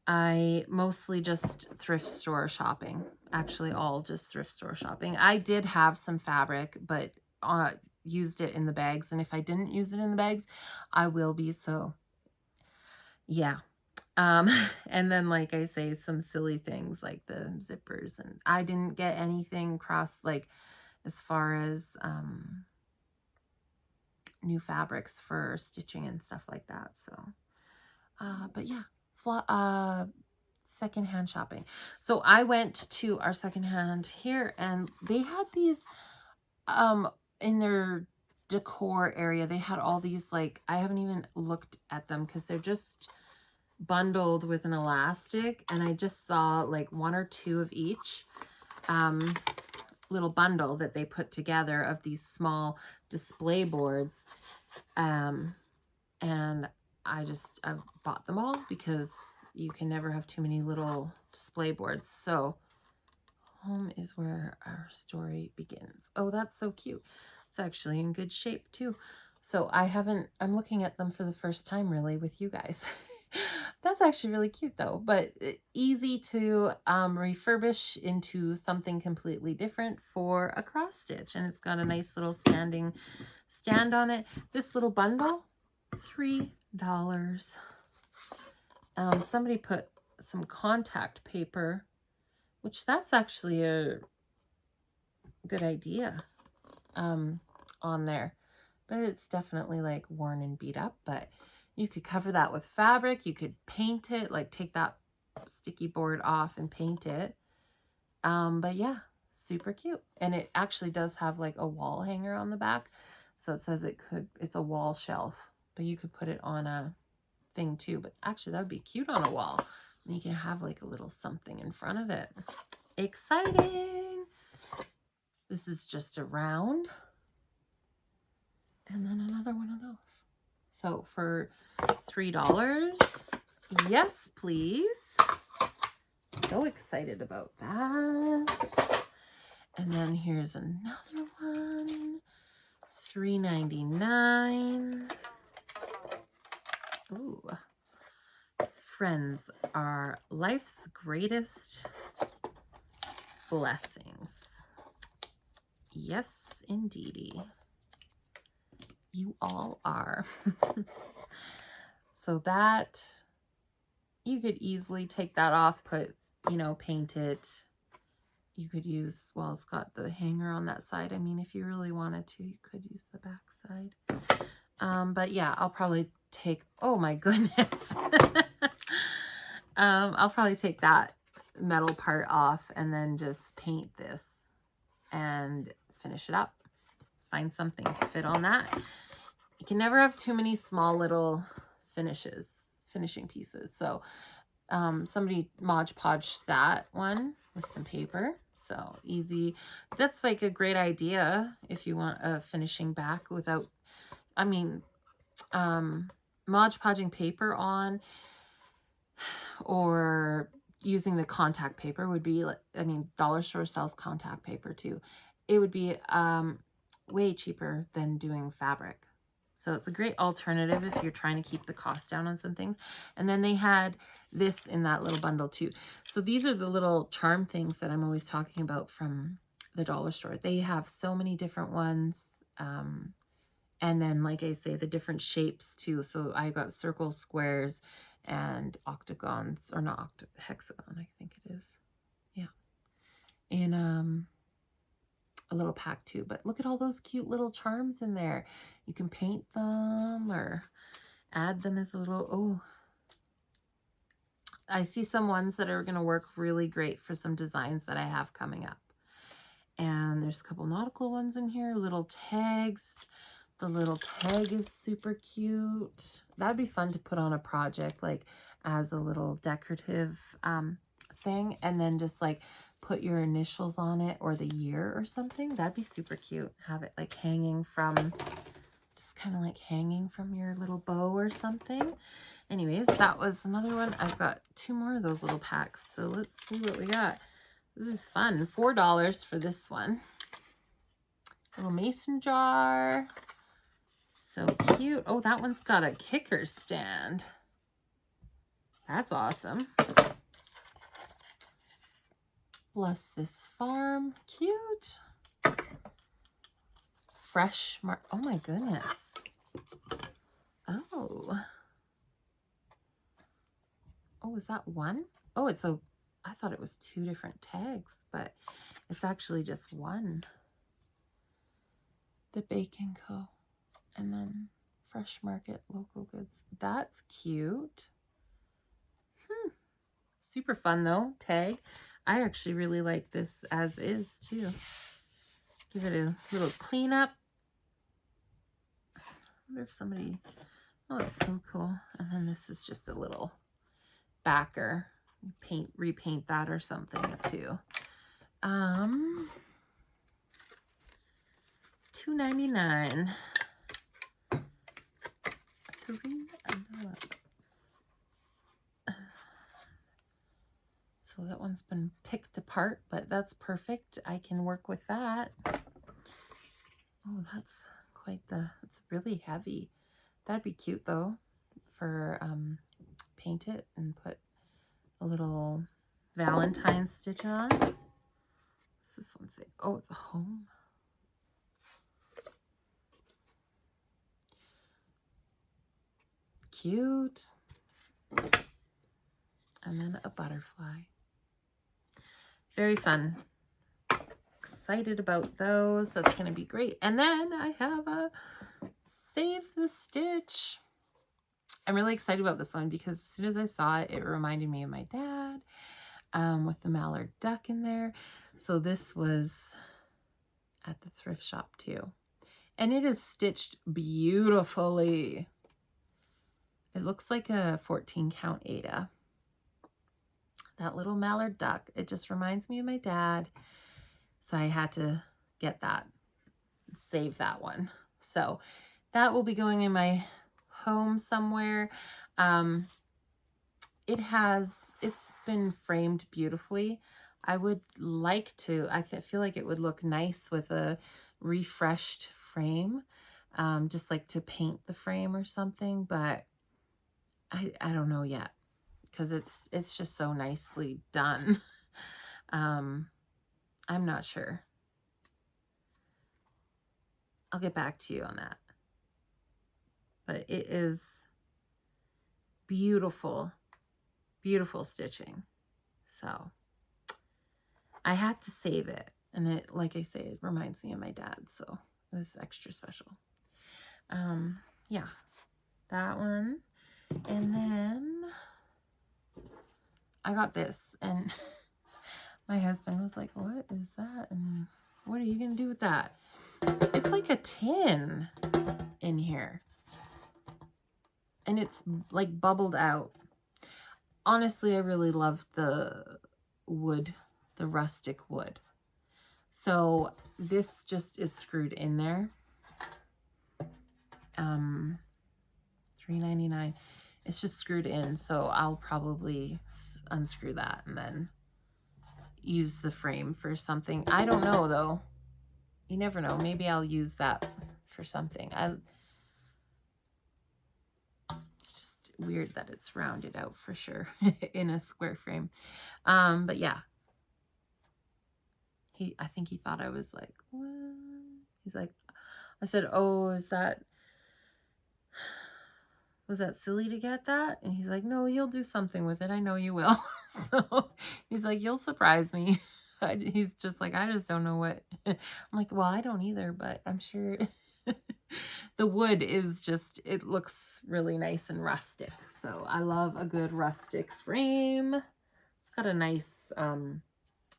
I mostly just thrift store shopping. Actually, all just thrift store shopping. I did have some fabric, but used it in the bags. And if I didn't use it in the bags, I will be. So, yeah. And then, like I say, some silly things like the zippers. And I didn't get anything cross, like, as far as new fabrics for stitching and stuff like that. So, but yeah, secondhand shopping. So I went to our secondhand here and they had these, in their decor area, they had all these, like, I haven't even looked at them because they're just bundled with an elastic. And I just saw like one or two of each, little bundle that they put together of these small display boards. And I bought them all because you can never have too many little display boards. So home is where our story begins. Oh, that's so cute. It's actually in good shape too. So I'm looking at them for the first time really with you guys. That's actually really cute though, but easy to refurbish into something completely different for a cross stitch. And it's got a nice little standing stand on it. This little bundle, $3. Somebody put some contact paper, which that's actually a good idea, on there. But it's definitely like worn and beat up, but you could cover that with fabric. You could paint it, like take that sticky board off and paint it. But yeah, super cute. And it actually does have like a wall hanger on the back. So it says it's a wall shelf, but you could put it on a thing too. But actually that would be cute on a wall. And you can have like a little something in front of it. Exciting. This is just a round. And then another one of those. So for $3, yes, please. So excited about that. And then here's another one, $3.99. Ooh, friends are life's greatest blessings. Yes, indeedy. You all are. So that, you could easily take that off, paint it. You could use, well, it's got the hanger on that side. I mean, if you really wanted to, you could use the back side. But yeah, I'll probably take, oh my goodness. I'll probably take that metal part off and then just paint this and finish it up. Find something to fit on that. You can never have too many small little finishing pieces. So somebody Mod Podged that one with some paper. So easy. That's like a great idea if you want a finishing back without, Mod Podging paper on, or using the contact paper would be, dollar store sells contact paper too. It would be way cheaper than doing fabric. So it's a great alternative if you're trying to keep the cost down on some things. And then they had this in that little bundle too. So these are the little charm things that I'm always talking about from the dollar store. They have so many different ones. And then, like I say, the different shapes too. So I got circles, squares, and octagons, or not hexagon, I think it is. Yeah. And a little pack too. But look at all those cute little charms in there. You can paint them or add them as a little, oh. I see some ones that are going to work really great for some designs that I have coming up. And there's a couple nautical ones in here, little tags. The little tag is super cute. That'd be fun to put on a project, like as a little decorative thing and then just like put your initials on it or the year or something. That'd be super cute. Have it like hanging from, just kind of like hanging from your little bow or something. Anyways, that was another one. I've got 2 more of those little packs. So let's see what we got. This is fun. $4 for this one. Little mason jar. So cute. Oh, that one's got a kicker stand. That's awesome. Bless this farm. Cute. Fresh mark. Oh my goodness. Oh. Oh, is that one? Oh, it's a, I thought it was 2 different tags, but it's actually just one. The Bacon Co. And then Fresh Market Local Goods. That's cute. Super fun though, tag. I actually really like this as is too. Give it a little cleanup. I wonder if somebody, oh, it's so cool. And then this is just a little backer. Repaint that or something too. $2.99. 3 envelopes. So that one's been picked apart, but that's perfect. I can work with that. Oh, that's quite the, it's really heavy. That'd be cute though for paint it and put a little Valentine stitch on. What's this one say? Oh, it's a home. Cute. And then a butterfly. Very fun. Excited about those. That's going to be great. And then I have a Save the Stitch. I'm really excited about this one because as soon as I saw it, it reminded me of my dad with the mallard duck in there. So this was at the thrift shop too. And it is stitched beautifully. It looks like a 14 count Aida. That little mallard duck, it just reminds me of my dad. So I had to get that, save that one. So that will be going in my home somewhere. It's been framed beautifully. I would like to, I feel like it would look nice with a refreshed frame, just like to paint the frame or something, but I don't know yet because it's just so nicely done. I'm not sure. I'll get back to you on that. But it is beautiful, beautiful stitching. So I had to save it. And it, like I say, it reminds me of my dad. So it was extra special. Yeah, that one. And then I got this. And my husband was like, what is that? And what are you going to do with that? It's like a tin in here. And it's like bubbled out. Honestly, I really love the wood, the rustic wood. So this just is screwed in there. $3.99. It's just screwed in. So I'll probably unscrew that and then use the frame for something. I don't know though. You never know. Maybe I'll use that for something. It's just weird that it's rounded out for sure in a square frame. But yeah. I think he thought I was like, what? He's like, I said, oh, was that silly to get that? And he's like, no, you'll do something with it. I know you will. So he's like, you'll surprise me. He's just like, I just don't know what. I'm like, well, I don't either, but I'm sure the wood is just, it looks really nice and rustic. So I love a good rustic frame. It's got a nice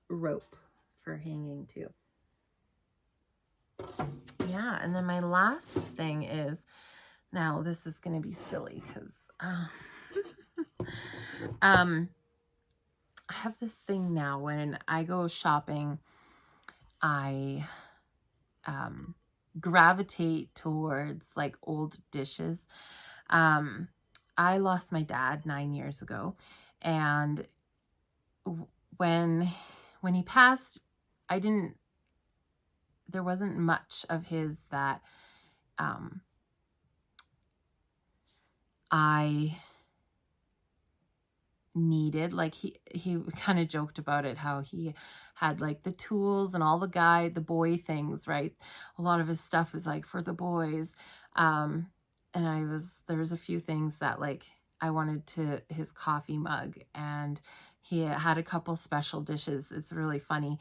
rope for hanging too. Yeah, and then my last thing is, now this is going to be silly because I have this thing now when I go shopping, I gravitate towards like old dishes. Um, I lost my dad 9 years ago, and when he passed, I didn't. There wasn't much of his that I needed. Like he kind of joked about it, how he had like the tools and all the boy things, right? A lot of his stuff is like for the boys. And there was a few things that like I wanted his coffee mug, and he had a couple special dishes. It's really funny.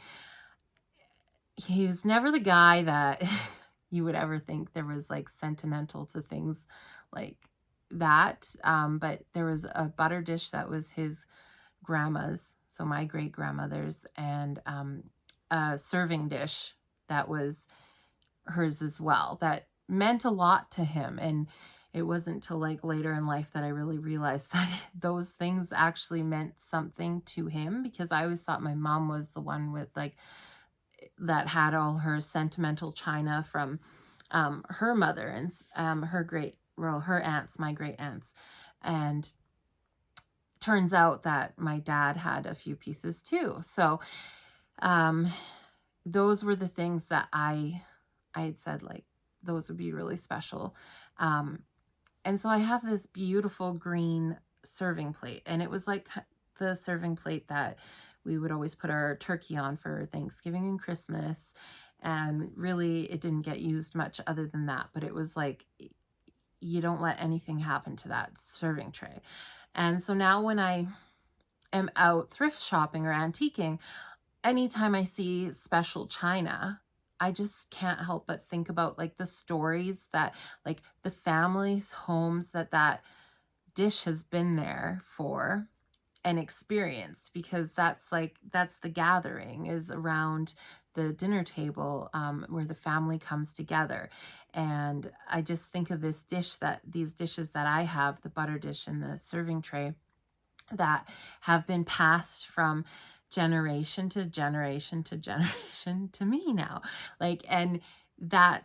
He was never the guy that you would ever think there was like sentimental to things like that. But there was a butter dish that was his grandma's, so my great grandmother's, and a serving dish that was hers as well, that meant a lot to him. And it wasn't till like later in life that I really realized that those things actually meant something to him, because I always thought my mom was the one with like that had all her sentimental china from her mother and her aunts, my great aunts. And turns out that my dad had a few pieces too. So those were the things that I had said, like, those would be really special. And so I have this beautiful green serving plate, and it was like the serving plate that we would always put our turkey on for Thanksgiving and Christmas. And really, it didn't get used much other than that. But it was like, you don't let anything happen to that serving tray. And so now when I am out thrift shopping or antiquing, anytime I see special china, I just can't help but think about like the stories that like the families, homes that dish has been there for and experienced, because that's the gathering is around the dinner table, where the family comes together. And I just think of these dishes that I have, the butter dish and the serving tray, that have been passed from generation to generation to generation to me now. Like, and that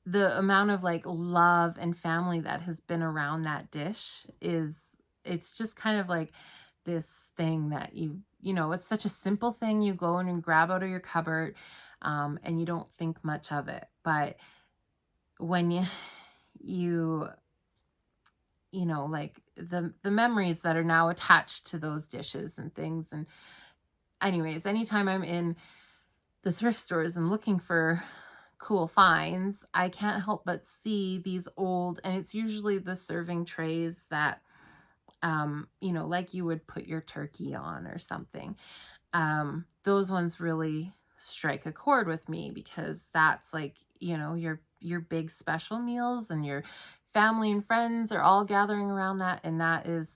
the amount of like love and family that has been around that dish it's just kind of like this thing that it's such a simple thing you go in and grab out of your cupboard, and you don't think much of it. But when you like the memories that are now attached to those dishes and things. And anyways, anytime I'm in the thrift stores and looking for cool finds, I can't help but see these old, and it's usually the serving trays that like you would put your turkey on or something. Those ones really strike a chord with me, because that's like, your big special meals, and your family and friends are all gathering around that, and that is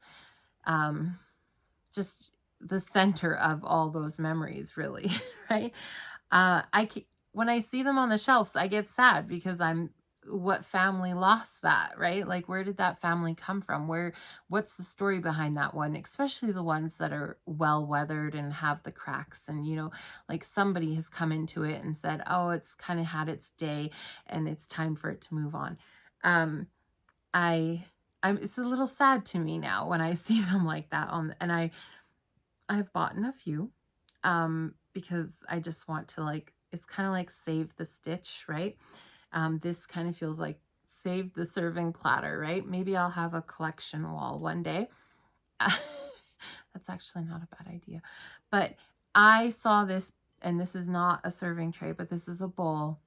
just the center of all those memories, really. Right? When I see them on the shelves, I get sad, because what family lost that, right? Like, where did that family come from? What's the story behind that one? Especially the ones that are well weathered and have the cracks, and like somebody has come into it and said, oh, it's kind of had its day and it's time for it to move on. It's a little sad to me now when I see them like that and I've bought in a few, because I just want to, like, it's kind of like save the stitch, right? This kind of feels like save the serving platter, right? Maybe I'll have a collection wall one day. That's actually not a bad idea. But I saw this, and this is not a serving tray, but this is a bowl,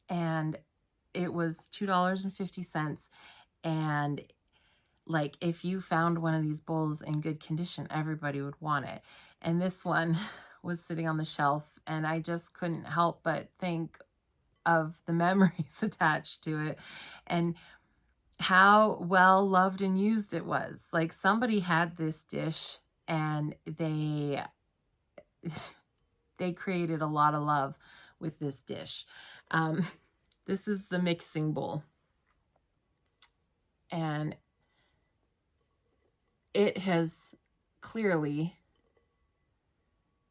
and it was $2.50. And like, if you found one of these bowls in good condition, everybody would want it. And this one was sitting on the shelf, and I just couldn't help but think of the memories attached to it and how well loved and used it was. Like, somebody had this dish, and they created a lot of love with this dish. This is the mixing bowl, and it has clearly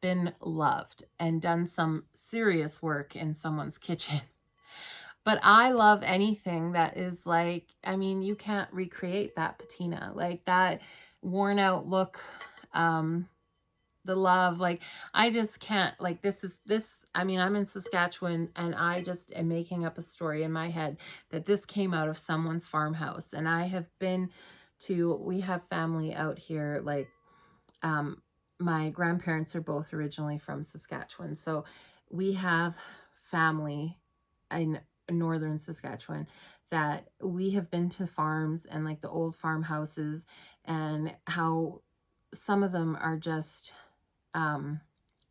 been loved and done some serious work in someone's kitchen. But I love anything that is like, I mean, you can't recreate that patina, like that worn out look, the love, like I just can't, like this, I mean, I'm in Saskatchewan and I just am making up a story in my head that this came out of someone's farmhouse. And I have been to, we have family out here, like, my grandparents are both originally from Saskatchewan. So we have family in northern Saskatchewan that we have been to farms and like the old farmhouses, and how some of them are just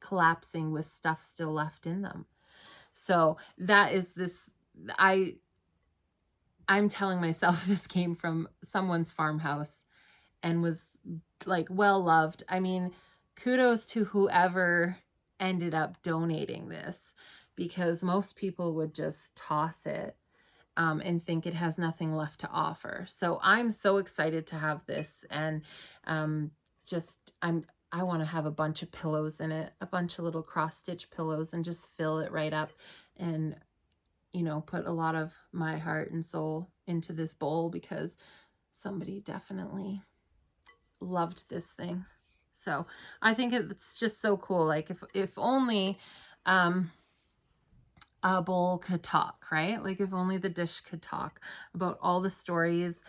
collapsing with stuff still left in them. So that is this, I'm telling myself this came from someone's farmhouse and was like well loved. I mean, kudos to whoever ended up donating this, because most people would just toss it and think it has nothing left to offer. So I'm so excited to have this, and I want to have a bunch of pillows in it, a bunch of little cross stitch pillows, and just fill it right up, and you know, put a lot of my heart and soul into this bowl, because somebody definitely loved this thing. So I think it's just so cool. Like if only a bowl could talk, right? Like if only the dish could talk about all the stories.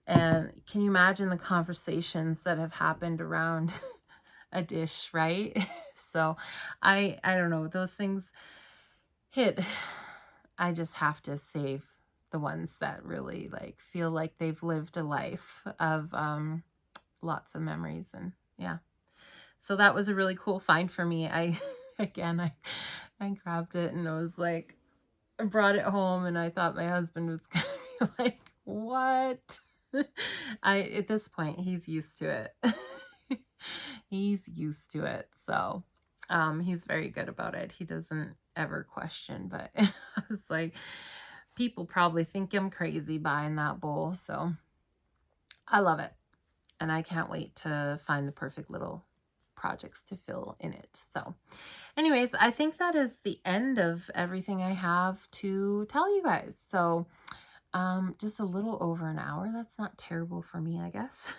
And can you imagine the conversations that have happened around a dish, right? So I don't know, those things hit. I just have to save the ones that really like feel like they've lived a life of lots of memories. And yeah, so that was a really cool find for me. I grabbed it and I was like, I brought it home, and I thought my husband was gonna be like, what? At this point, he's used to it. He's used to it. So he's very good about it. He doesn't ever question, but I was like, people probably think I'm crazy buying that bowl. So I love it. And I can't wait to find the perfect little projects to fill in it. So anyways, I think that is the end of everything I have to tell you guys. So just a little over an hour. That's not terrible for me, I guess.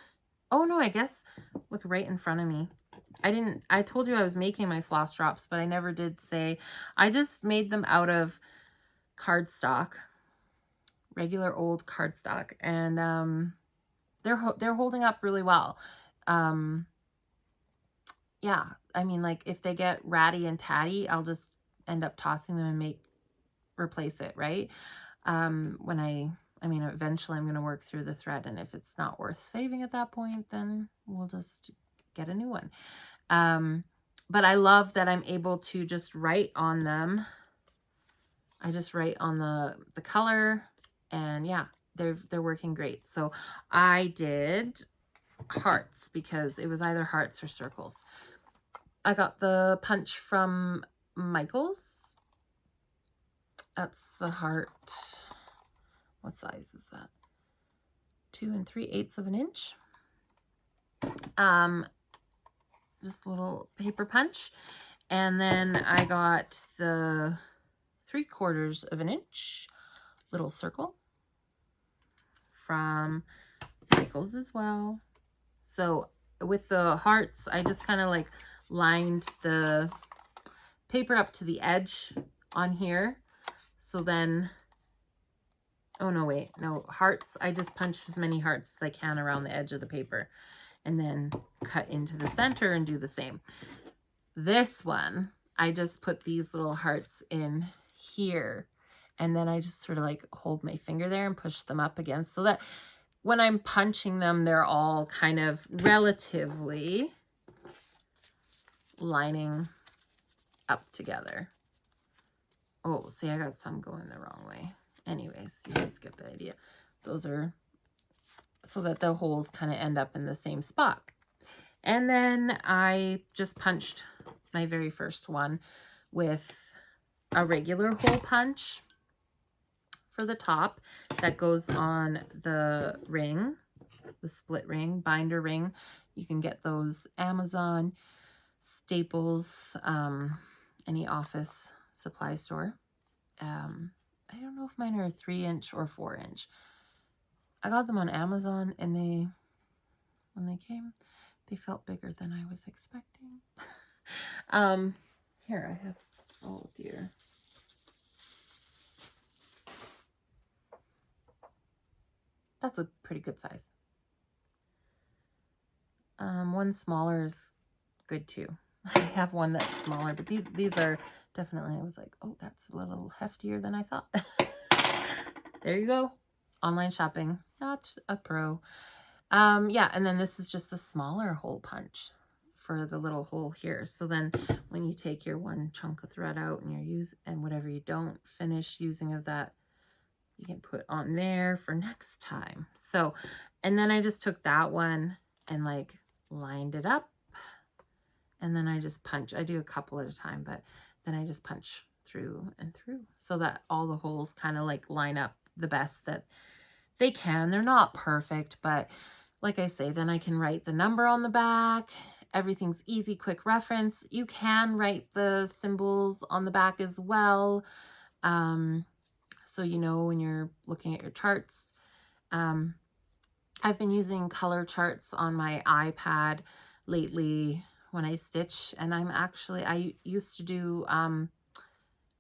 Oh no, I guess look right in front of me. I told you I was making my floss drops, but I never did say. I just made them out of cardstock, regular old cardstock, and they're holding up really well. Yeah, I mean, like if they get ratty and tatty, I'll just end up tossing them and replace it, right? I mean, eventually I'm going to work through the thread, and if it's not worth saving at that point, then we'll just get a new one. But I love that I'm able to just write on them. I just write on the color, and yeah, they're working great. So I did hearts because it was either hearts or circles. I got the punch from Michael's. That's the heart. What size is that? 2 3/8 of an inch. Just a little paper punch. And then I got the 3/4 of an inch little circle from Michael's as well. So with the hearts, I just kind of like lined the paper up to the edge on here. So then, oh no, wait, no, hearts, I just punched as many hearts as I can around the edge of the paper, and then cut into the center and do the same. This one, I just put these little hearts in here, and then I just sort of like hold my finger there and push them up against, so that when I'm punching them, they're all kind of relatively lining up together. Oh, see, I got some going the wrong way. Anyways, you guys get the idea. Those are so that the holes kind of end up in the same spot. And then I just punched my very first one with a regular hole punch for the top that goes on the ring, the split ring, binder ring. You can get those Amazon. Staples, any office supply store. I don't know if mine are 3-inch or 4-inch. I got them on Amazon, and when they came, they felt bigger than I was expecting. Here I have, oh dear. That's a pretty good size. One smaller is good too. I have one that's smaller, but these are definitely, I was like, oh, that's a little heftier than I thought. There you go. Online shopping, not a pro. Yeah, and then this is just the smaller hole punch for the little hole here. So then when you take your one chunk of thread out and and whatever you don't finish using of that, you can put on there for next time. So, and then I just took that one and like lined it up, and then I just punch. I do a couple at a time, but then I just punch through and through so that all the holes kind of like line up the best that they can. They're not perfect, but like I say, then I can write the number on the back. Everything's easy, quick reference. You can write the symbols on the back as well. So you know when you're looking at your charts. I've been using color charts on my iPad lately when I stitch, and I used to do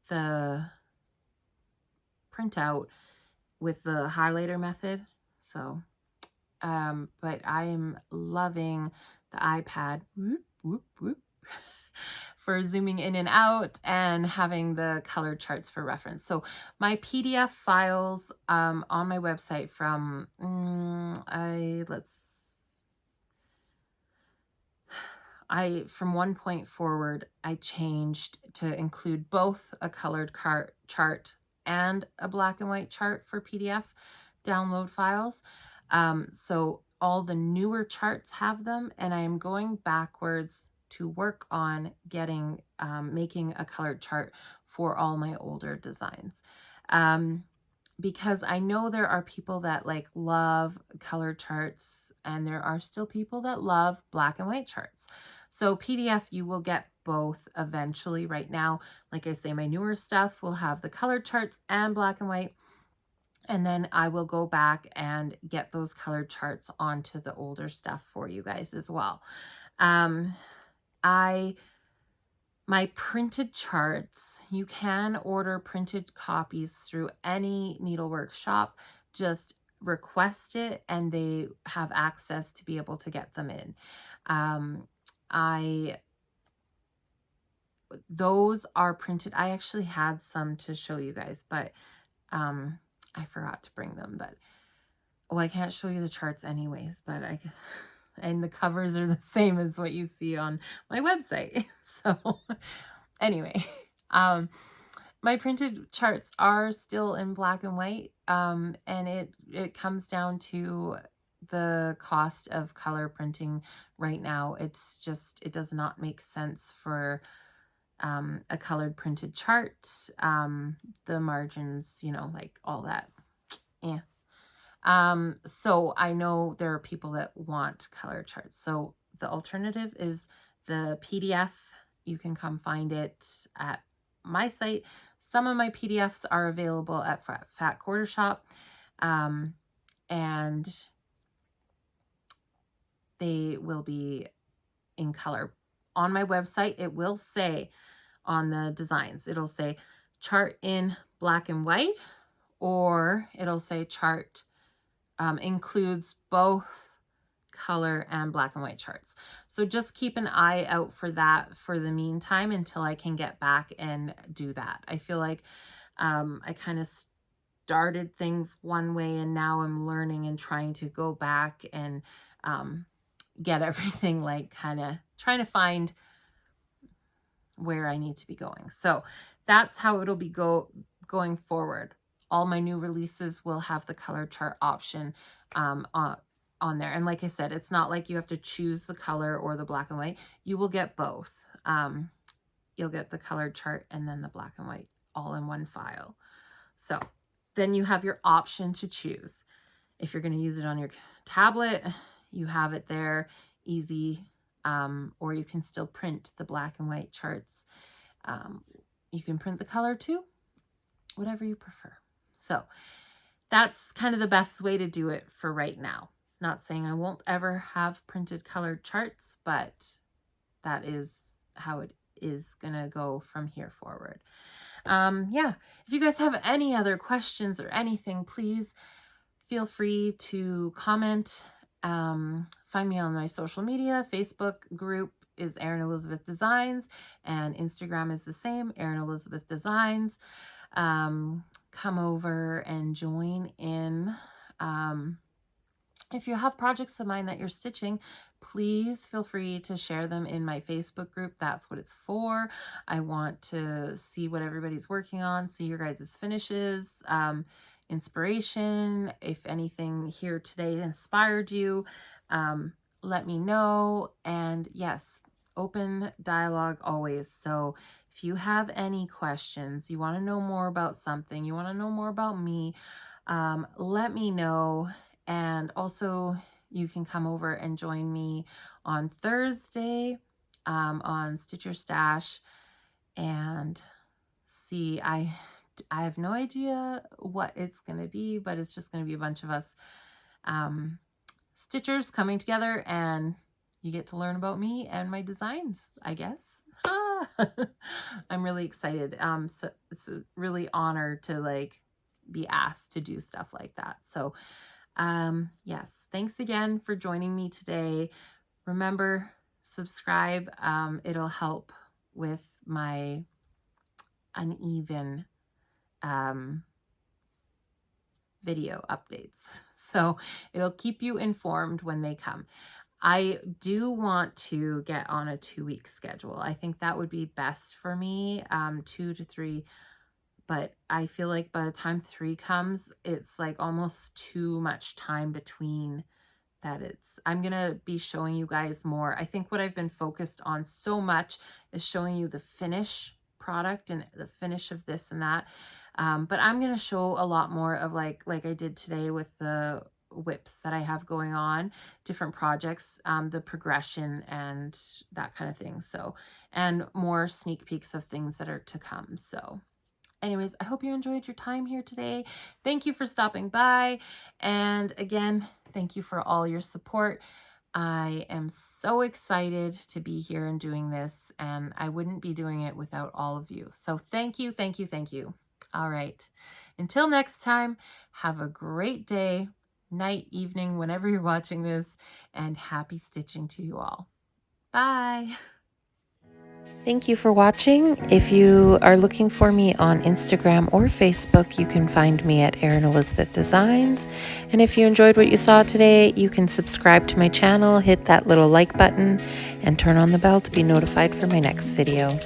the printout with the highlighter method. So, but I am loving the iPad for zooming in and out and having the color charts for reference. So my PDF files on my website from from one point forward, I changed to include both a colored chart and a black and white chart for PDF download files. So all the newer charts have them, and I am going backwards to work on getting, making a colored chart for all my older designs. Because I know there are people that like love colored charts, and there are still people that love black and white charts. So PDF, you will get both eventually. Right now, like I say, my newer stuff will have the colored charts and black and white. And then I will go back and get those colored charts onto the older stuff for you guys as well. My printed charts, you can order printed copies through any needlework shop. Just request it and they have access to be able to get them in. Those are printed. I actually had some to show you guys, but I forgot to bring them. But well, I can't show you the charts anyways, but and the covers are the same as what you see on my website. So anyway, my printed charts are still in black and white, and it comes down to the cost of color printing right now. It's just, it does not make sense for a colored printed chart. The margins, you know, like all that. Yeah. So I know there are people that want color charts. So the alternative is the PDF. You can come find it at my site. Some of my PDFs are available at Fat Quarter Shop, and they will be in color. On my website, it will say on the designs, it'll say chart in black and white, or it'll say chart includes both color and black and white charts. So just keep an eye out for that for the meantime until I can get back and do that. I feel like I kind of started things one way, and now I'm learning and trying to go back and get everything, like kind of trying to find where I need to be going. So that's how it'll be going forward. All my new releases will have the color chart option on there. And like I said, it's not like you have to choose the color or the black and white. You will get both. You'll get the colored chart and then the black and white all in one file. So then you have your option to choose. If you're going to use it on your tablet, you have it there, easy or you can still print the black and white charts. You can print the color too, whatever you prefer. So that's kind of the best way to do it for right now. Not saying I won't ever have printed colored charts, but that is how it is gonna go from here forward. Yeah, if you guys have any other questions or anything, please feel free to comment. Find me on my social media. Facebook group is Erin Elizabeth Designs, and Instagram is the same, Erin Elizabeth Designs. Come over and join in. If you have projects of mine that you're stitching, please feel free to share them in my Facebook group. That's what it's for. I want to see what everybody's working on, see your guys' finishes, inspiration. If anything here today inspired you, let me know. And yes, open dialogue always. So if you have any questions, you want to know more about something, you want to know more about me, let me know. And also you can come over and join me on Thursday on Stitch Your Stash and see. I have no idea what it's going to be, but it's just going to be a bunch of us stitchers coming together, and you get to learn about me and my designs, I guess. I'm really excited. So it's a really honor to like be asked to do stuff like that. So yes, thanks again for joining me today. Remember, subscribe. It'll help with my uneven video updates. So it'll keep you informed when they come. I do want to get on a 2-week schedule. I think that would be best for me, 2 to 3. But I feel like by the time 3 comes, it's like almost too much time between that. I'm going to be showing you guys more. I think what I've been focused on so much is showing you the finish product and the finish of this and that. But I'm going to show a lot more of like I did today with the whips that I have going on, different projects, the progression and that kind of thing. So, and more sneak peeks of things that are to come. So anyways, I hope you enjoyed your time here today. Thank you for stopping by. And again, thank you for all your support. I am so excited to be here and doing this, and I wouldn't be doing it without all of you. So thank you, thank you, thank you. All right. Until next time, have a great day, night, evening, whenever you're watching this, and happy stitching to you all. Bye. Thank you for watching. If you are looking for me on Instagram or Facebook, you can find me at Erin Elizabeth Designs. And if you enjoyed what you saw today, you can subscribe to my channel, hit that little like button, and turn on the bell to be notified for my next video.